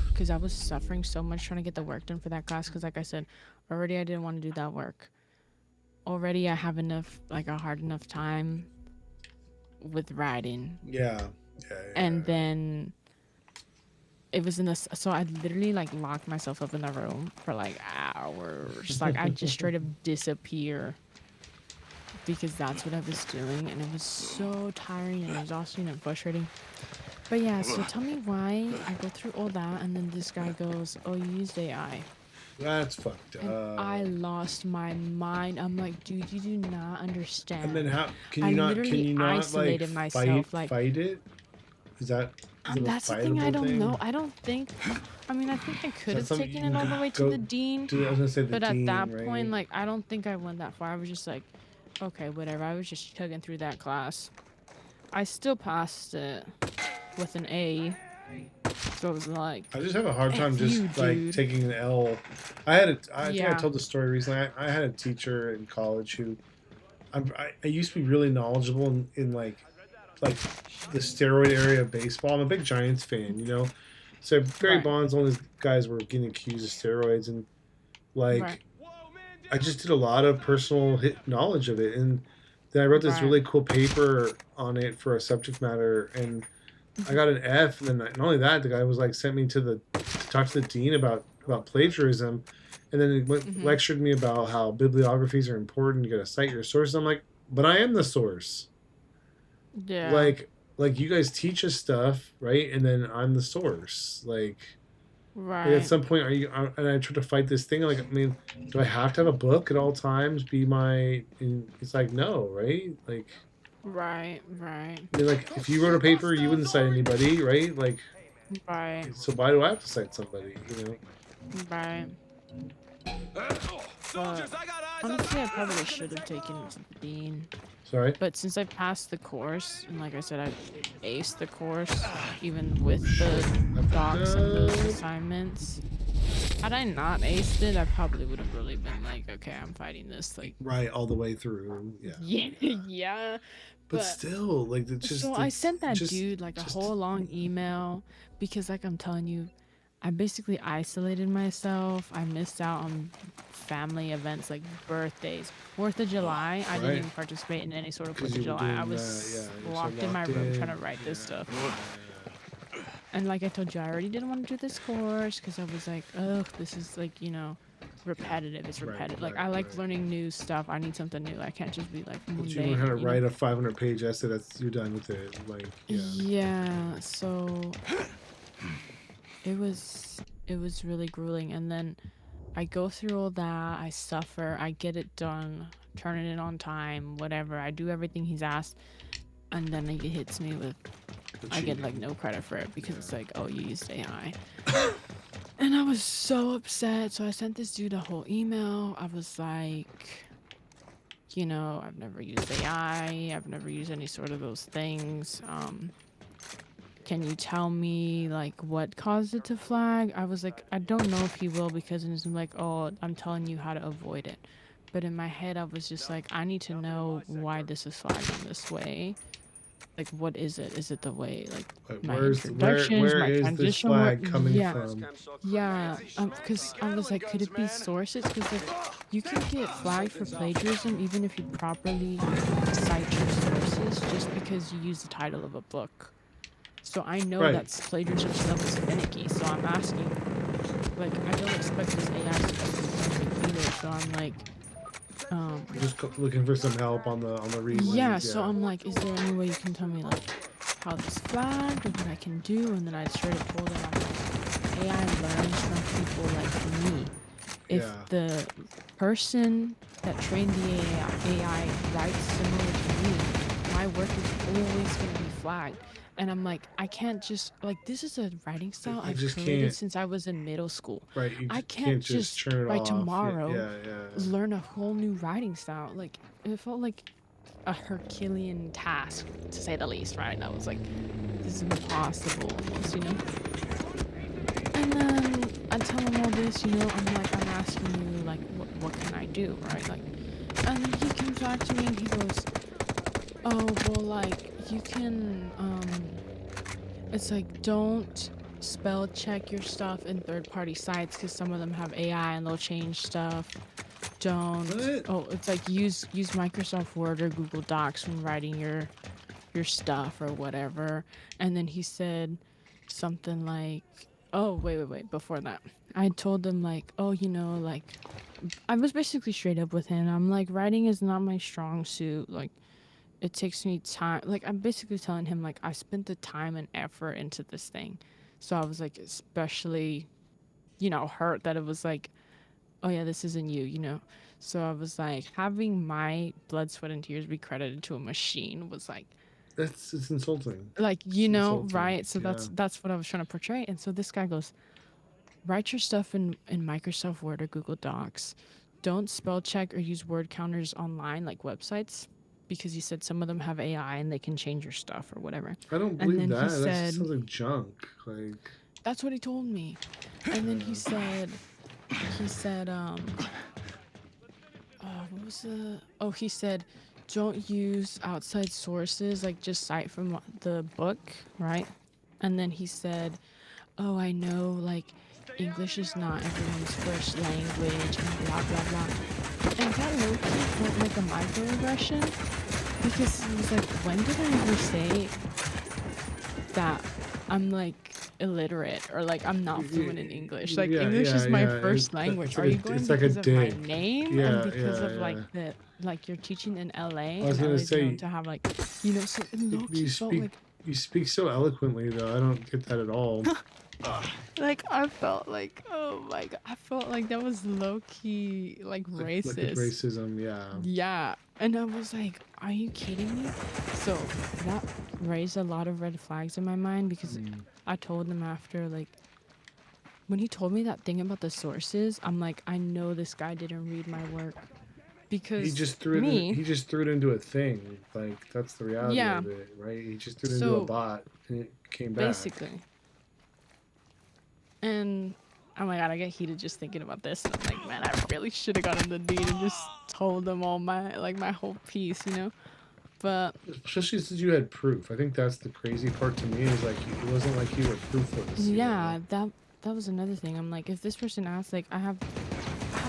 because I was suffering so much trying to get the work done for that class, because like I said, already I didn't want to do that work. Already I have enough, like a hard enough time with writing. Yeah. And then it was in this, so I literally like locked myself up in the room for like hours. Like I just straight up disappear because that's what I was doing, and it was so tiring and exhausting and frustrating. But yeah, so tell me why I go through all that and then this guy goes, oh, you used AI. That's fucked And up. I lost my mind. I'm like, dude, you do not understand. And then how can I you not? Can literally you not isolated like myself, like- fight it? Is that? Is it a that's the thing. I fightable don't thing? know. I don't think. I mean, I think I could have something taken you it all can the way to go the dean. I was gonna say the But dean, at that right? point, like, I don't think I went that far. I was just like, okay, whatever. I was just chugging through that class. I still passed it with an A. So it was like, I just have a hard time F just you, like dude. taking an L. I think I Yeah. told the story recently. I had a teacher in college who I used to be really knowledgeable in like the steroid area of baseball. I'm a big Giants fan, you know. So Barry Right. Bonds, all these guys were getting accused of steroids, and like Right. I just did a lot of personal knowledge of it, and then I wrote this Right. really cool paper on it for a subject matter, and I got an F. And then not only that, the guy was like sent me to talk to the dean about plagiarism, and then he lectured me about how bibliographies are important. You got to cite your sources. I'm like, but I am the source. Yeah. Like you guys teach us stuff, right? And then I'm the source. Like right. at some point, and I try to fight this thing. Like, I mean, do I have to have a book at all times? Be my? And it's like, no, right? Like, Right. I mean, like, if you wrote a paper, you wouldn't cite anybody, right? Like, Right. so why do I have to cite somebody? You know? Right. Soldiers, I got eyes on Honestly, I probably should have taken it to the dean. Sorry. But since I passed the course, and like I said, I aced the course, even with the docs and those assignments. Had I not aced it, I probably would have really been like, okay, I'm fighting this. Like, Right, all the way through. Yeah. yeah. But still, like, it's just. So I sent that just- dude like a just- whole long email because, like I'm telling you, I basically isolated myself. I missed out on family events like birthdays, 4th of July. I didn't Right. even participate in any sort of 'Cause 4th of you were July. I doing was that, yeah, you're so locked in my locked room in, trying to write this stuff. And like I told you, I already didn't want to do this course because I was like, oh, this is like, repetitive. It's Right, repetitive. Like right, I like right. learning new stuff. I need something new. I can't just be like But you mundane. learn how to you know? write a 500-page essay. That's you're done with it. Like, yeah. Yeah, so it was really grueling, and then I go through all that, I suffer, I get it done, turn it in on time, whatever. I do everything he's asked, and then it hits me with I get like no credit for it because it's like, oh, you used AI. And I was so upset, so I sent this dude a whole email. I was like, I've never used AI, I've never used any sort of those things. Can you tell me like what caused it to flag? I was like, I don't know if he will because it's like, oh, I'm telling you how to avoid it. But in my head, I was just like, I need to know why this is flagged in this way. Like, what is it? Is it the way, like, But my where introductions, my is this transition work? flag coming Yeah. from? Yeah, because I was like, could it be sources? Because like, you can get flagged for plagiarism even if you properly cite your sources just because you use the title of a book. So I know Right. that's plagiarism stuff is finicky. So I'm asking, like, I don't expect this AI to be perfect either. So I'm like, Just looking for some help on the reasons. yeah. So I'm like, is there any way you can tell me like how this flagged or what I can do? And then I straight up told him, I'm like, AI learns from people like me. If Yeah. the person that trained the AI writes similar to me, my work is always going to be flagged. And I'm like, I can't just, like, this is a writing style I've just created can't- since I was in middle school. Right. You I can't just turn it by off. tomorrow Yeah. learn a whole new writing style. Like, it felt like a Herculean task, to say the least, right? I was like, this is impossible almost, And then I tell him all this, I'm like, I'm asking you, like, what can I do, right? Like, and then he comes back to me and he goes, oh, well, like, you can, it's like, don't spell check your stuff in third-party sites because some of them have AI and they'll change stuff. Don't, What? oh, it's like, use Microsoft Word or Google Docs when writing your stuff or whatever. And then he said something like, oh, wait, before that. I told him, like, oh, like, I was basically straight up with him. I'm like, writing is not my strong suit. Like, it takes me time. Like, I'm basically telling him, like, I spent the time and effort into this thing. So I was, like, especially, hurt that it was like, oh, yeah, this isn't you. So I was like, having my blood, sweat, and tears be credited to a machine was, like, It's insulting. like, It's insulting. right? So Yeah. that's what I was trying to portray. And so this guy goes, write your stuff in Microsoft Word or Google Docs. Don't spell check or use word counters online, like websites, because you said some of them have AI and they can change your stuff or whatever. I don't And believe then that. he That said, sounds like junk. Like, that's what he told me. And then he said, what was the, oh, he said, don't use outside sources, like just cite from the book, right? And then he said, oh, I know, like, English is not everyone's first language and blah, blah, blah. And that low-key felt like a microaggression because he was like, when did I ever say that I'm, like, illiterate or, like, I'm not fluent in English? Like, yeah, English is my yeah. first It's language. like Are a- you going it's like a because of my dig. name Yeah, and because of, yeah, like, yeah. like, you're teaching in LA? I was and gonna LA's say, known to have, like, so it low-key felt like, You speak so eloquently, though. I don't get that at all. like, I felt like, oh my god, I felt like that was low-key, like, racist. Like it's racism, yeah. Yeah, and I was like, are you kidding me? So that raised a lot of red flags in my mind because I told them after, like, when he told me that thing about the sources, I'm like, I know this guy didn't read my work because He just threw it into a thing. Like, that's the reality Yeah. of it, right? He just threw it into So, a bot and it came back. basically. And oh my god, I get heated just thinking about this. And I'm like, man, I really should have gotten the deed and just told them all my whole piece, But Especially since you had proof. I think that's the crazy part to me is like it wasn't like you were proofless. yeah, that was another thing. I'm like, if this person asks, like, I have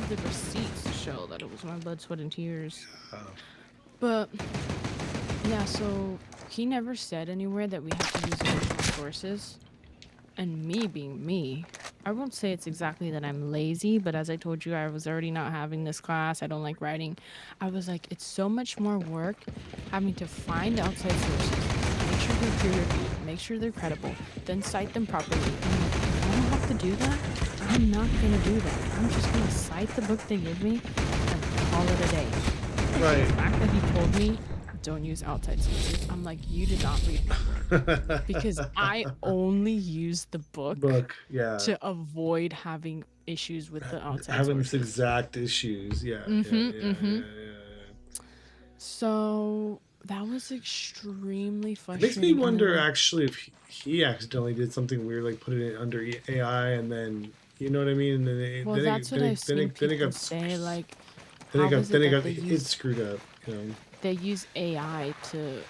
the receipts to show that it was my blood, sweat, and tears. But yeah, so he never said anywhere that we have to use original sources. And me being me, I won't say it's exactly that I'm lazy, but as I told you, I was already not having this class. I don't like writing. I was like, it's so much more work having to find outside sources, make sure they're peer-reviewed, make sure they're credible, then cite them properly. I'm like, if I don't have to do that, I'm not gonna do that. I'm just gonna cite the book they give me and call it a day. Right. The fact that he told me don't use outside sources, I'm like, you did not read my book. Because I only use the book Yeah. to avoid having issues with the outside Having sources. this exact issues. Yeah. Yeah. So that was extremely It frustrating. makes me and then, wonder like, actually if he accidentally did something weird, like put it under AI, and then you know what I mean. And then it, well, then that's it, what then I've it, then seen it, then it people got say. Like, then it how got is then it it that got they it use screwed up. You know. they use AI to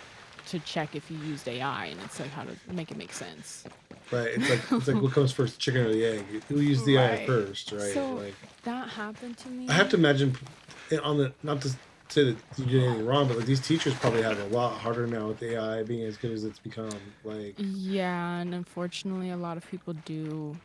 check if you used AI, and it's like how to make it make sense. Right. It's like what comes first, the chicken or the egg? Who used the AI Right. first? Right. So Like that happened to me. I have to imagine on the not to say that you did anything wrong, but like these teachers probably have a lot harder now with AI being as good as it's become. Like Yeah, and unfortunately, a lot of people do.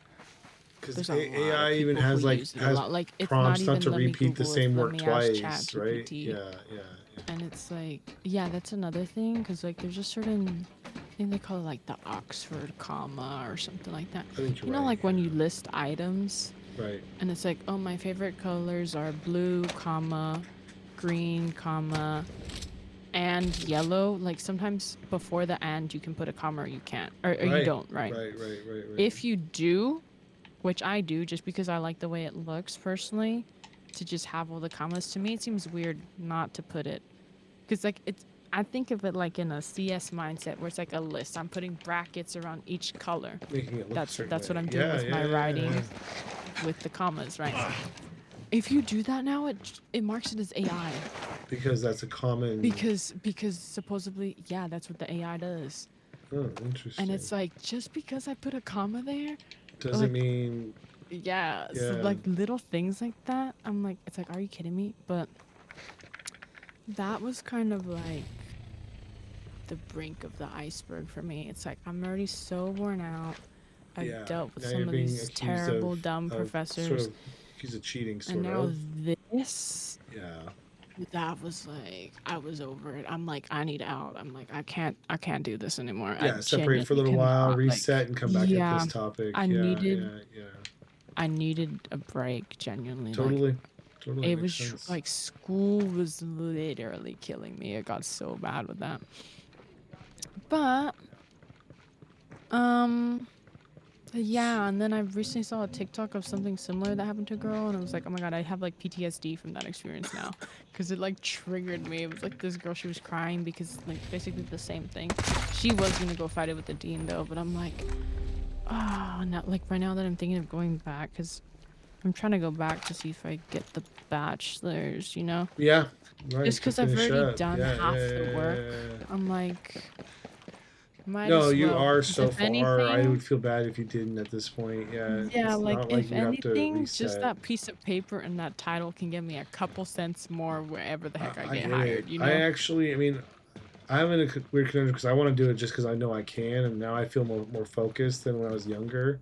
because There's a lot of AI even people who has like use it a has lot. Like, it's not prompts not even to let me repeat the Google, it's same let work me ask twice, right? ChatGPT. Yeah. And it's like, yeah, that's another thing, because like there's a certain, I think they call it like the Oxford comma or something like that. I think you're You know, right. like when you list items, Right. and it's like, oh, my favorite colors are blue, comma, green, comma, and yellow. Like sometimes before the and you can put a comma or you can't, or you Right. don't, right? Right. If you do, which I do just because I like the way it looks personally, to just have all the commas, to me it seems weird not to put it. Because like it's, I think of it like in a CS mindset where it's like a list. I'm putting brackets around each color. Making it look a certain That's way. what I'm doing with my writing with the commas, right? If you do that now, it marks it as AI. Because that's a common. Because supposedly, yeah, that's what the AI does. Oh, interesting. And it's like, just because I put a comma there, doesn't like, mean. yeah, Yeah. so like little things like that, I'm like, it's like, are you kidding me? But that was kind of like the brink of the iceberg for me. It's like, I'm already so worn out. I've dealt with Now some you're of being these accused terrible, dumb of professors. Sort of accused of cheating, and sort now of. this, Yeah. that was like, I was over it. I'm like, I need out. I'm like, I can't do this anymore. Yeah. I Separate for a little genuinely while, cannot, reset, and come back at this topic. I Yeah. needed a break, genuinely. Totally. It Makes was sense. like school was literally killing me. It got so bad with that. But yeah, and then I recently saw a TikTok of something similar that happened to a girl, and I was like, oh my god, I have like PTSD from that experience now, because it like triggered me. It was like this girl, she was crying because like basically the same thing. She was gonna go fight it with the dean though, but I'm like, oh, not like right now that I'm thinking of going back, because I'm trying to go back to see if I get the bachelor's, you know? Yeah. Right. Just because I've already done half the work. I'm like, might No, as you well. are 'Cause so if far. I anything, would feel bad if you didn't at this point. Yeah. yeah, It's like not like if you have to anything, just reset. that piece of paper and that title can get me a couple cents more wherever the heck I get get hired, it. you know? I actually, I mean, I'm in a weird conundrum because I want to do it just because I know I can, and now I feel more focused than when I was younger.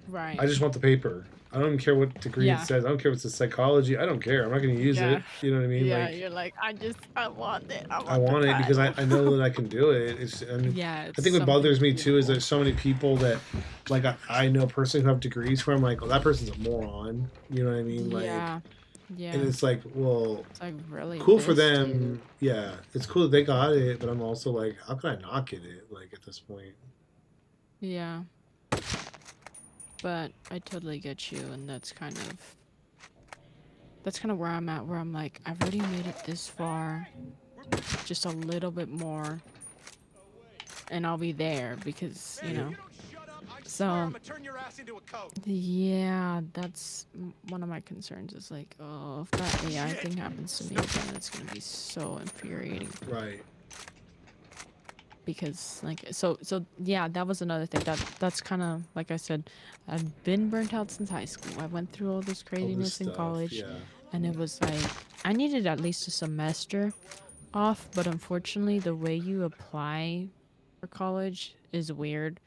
Right. I just want the paper. I don't even care what degree it says. I don't care if it's a psychology. I don't care. I'm not going to use it. You know what I mean? Yeah, Like, you're like, I want it. I I want want the it because I title. know that I can do it. Yeah, I it's think what something bothers me too is cool. there's so many people that, like, I know personally who have degrees where I'm like, oh, that person's a moron. You know what I mean? Like, Yeah. Yeah. and it's like, well, It's like, really, cool for this them. dude. Yeah, it's cool that they got it, but I'm also like, how can I not get it? Like at this point. Yeah. But I totally get you, and that's kind of where I'm at, where I'm like, I've already made it this far, just a little bit more, and I'll be there, because, you know. So, yeah, that's one of my concerns, is like, oh, if that AI thing happens to me again, it's gonna be so infuriating. Right. Because like, so yeah, that was another thing that's kind of, like I said, I've been burnt out since high school. I went through all this craziness in college, and it was like, I needed at least a semester off, but unfortunately the way you apply for college is weird,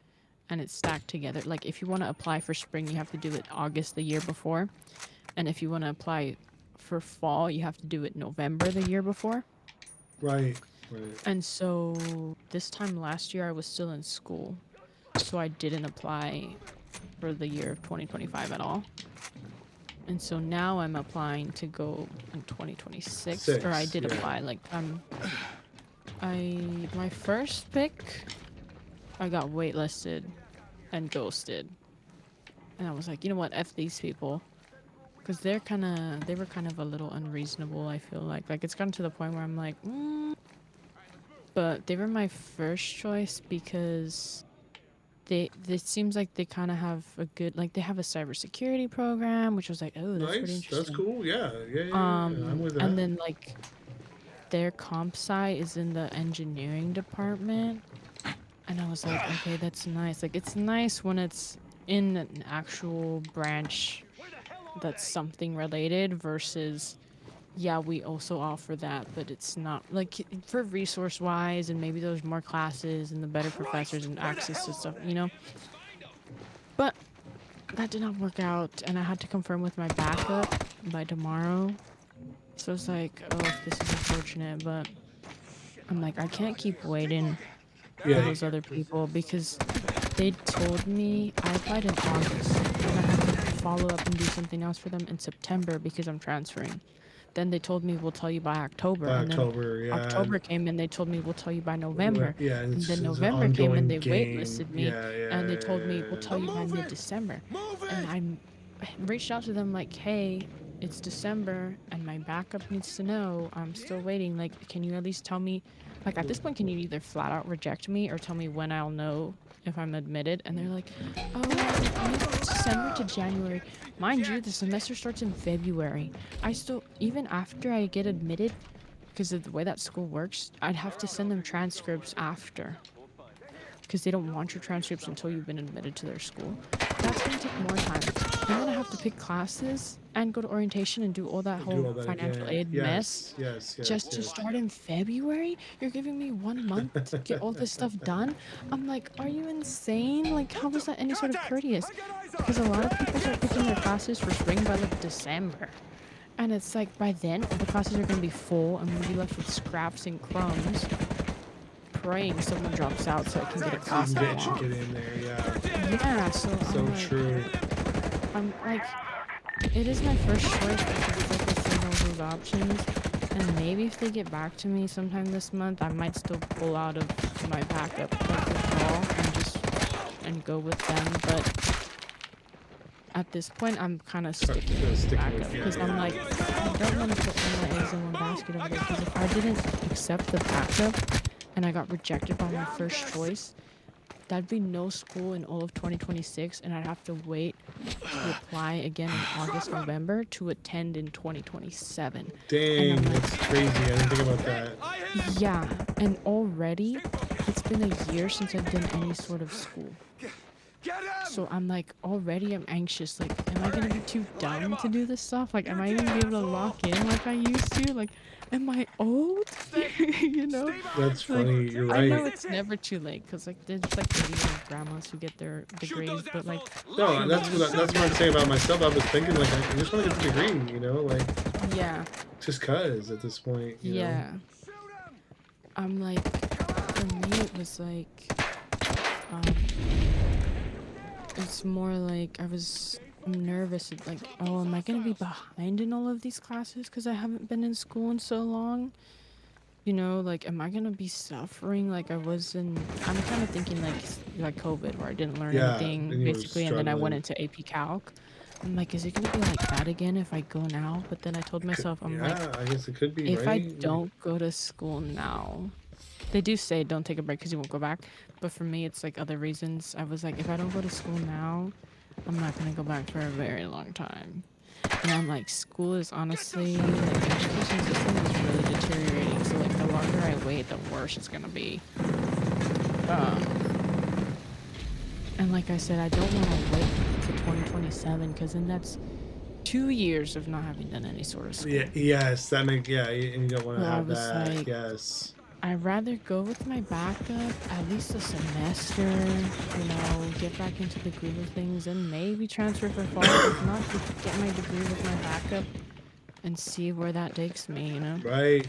and it's stacked together. Like if you want to apply for spring, you have to do it August the year before, and if you want to apply for fall, you have to do it November the year before. Right. And so this time last year, I was still in school, so I didn't apply for the year of 2025 at all. And so now I'm applying to go in 2026, or I did apply. Like my first pick, I got waitlisted and ghosted, and I was like, you know what, F these people, because they were kind of a little unreasonable. I feel like it's gotten to the point where I'm like, but they were my first choice because it seems like they kind of have a good, like they have a cybersecurity program, which was like, oh, that's pretty interesting. That's cool. Yeah. I'm with that. And then like their comp sci is in the engineering department, and I was like, okay, that's nice. Like it's nice when it's in an actual branch that's something related versus, yeah, we also offer that, but it's not like for resource wise, and maybe there's more classes and the better professors and access to stuff, you know. But that did not work out, and I had to confirm with my backup by tomorrow. So it's like, oh, this is unfortunate, but I'm like, I can't keep waiting for those other people, because they told me I applied in August and I had to follow up and do something else for them in September because I'm transferring. Then they told me we'll tell you by October. October came and they told me we'll tell you by November. Yeah, and then November came and they waitlisted me. And they told me we'll tell you by mid-December. And I reached out to them like, hey, it's December and my backup needs to know. I'm still waiting. Like, can you at least tell me? Like, at this point, can you either flat out reject me or tell me when I'll know if I'm admitted? And they're like, oh, December to January. Mind you, the semester starts in February. I still, even after I get admitted, because of the way that school works, I'd have to send them transcripts after, because they don't want your transcripts until you've been admitted to their school. That's going to take more time. I'm going to have to pick classes and go to orientation and do all that whole financial aid mess just to start in February? You're giving me 1 month to get all this stuff done? I'm like, are you insane? Like, how is that any sort of courteous? Because a lot of people start picking their classes for spring by like December. And it's like, by then, all the classes are going to be full. I'm going to be left with scraps and crumbs, praying someone drops out so I can get a class. Get in there, yeah. So I'm like, true. I'm like, it is my first choice because it's like I still have those options. And maybe if they get back to me sometime this month, I might still pull out of my backup withdrawal and go with them. But at this point, I'm kind of sticking with backup because I'm like, I don't want to put all my eggs in one basket over there, because if I didn't accept the backup and I got rejected by my first choice, that'd be no school in all of 2026, and I'd have to wait to apply again in August, November to attend in 2027. Dang, like, that's crazy. I didn't think about that. Yeah, and already it's been a year since I've done any sort of school. So I'm like, already I'm anxious. Like, am I gonna be too dumb to do this stuff? Like, am I even be able to lock in like I used to? Like, am I old? You know? That's funny. You're right. I know it's never too late, because like there's like ladies and grandmas who get their degrees, but like, no, that's what I'm saying about myself. I was thinking like, I just want to get the degree, you know, like, yeah, just cause at this point, you know? I'm like, for me it was like, it's more like I'm nervous, like, oh, am I gonna be behind in all of these classes because I haven't been in school in so long? You know, like, am I gonna be suffering like I was in? I'm kind of thinking like COVID, where I didn't learn anything basically, and then I went into AP Calc. I'm like, is it gonna be like that again if I go now? But then I told myself, I'm like, I guess it could be. If I don't go to school now, they do say don't take a break because you won't go back. But for me, it's like other reasons. I was like, if I don't go to school now, I'm not gonna go back for a very long time. And I'm like, school is honestly, like, the education system is really deteriorating. So like, the longer I wait, the worse it's gonna be. And like I said, I don't want to wait to 2027, because then that's 2 years of not having done any sort of school. Yes, that makes, and you don't want to have that. Like, yes. I'd rather go with my backup at least a semester, you know, get back into the groove of things and maybe transfer for fall. If not, just get my degree with my backup and see where that takes me, you know? Right.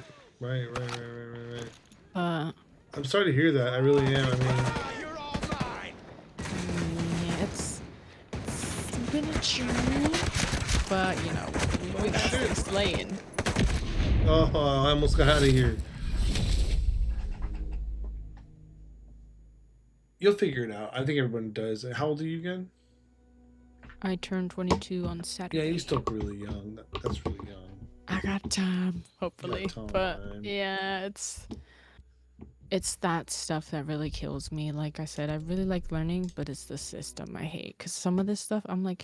I'm sorry to hear that. I really am. I mean, You're all mine. Yeah, it's been a journey, but you know, we gotta stay slaying. oh, I almost got out of here. You'll figure it out. I think everyone does. How old are you again? I turned 22 on Saturday. Yeah, you're still really young. That's really young. I got time, hopefully. time. But yeah, it's that stuff that really kills me. Like I said, I really like learning, but it's the system I hate. Because some of this stuff, I'm like,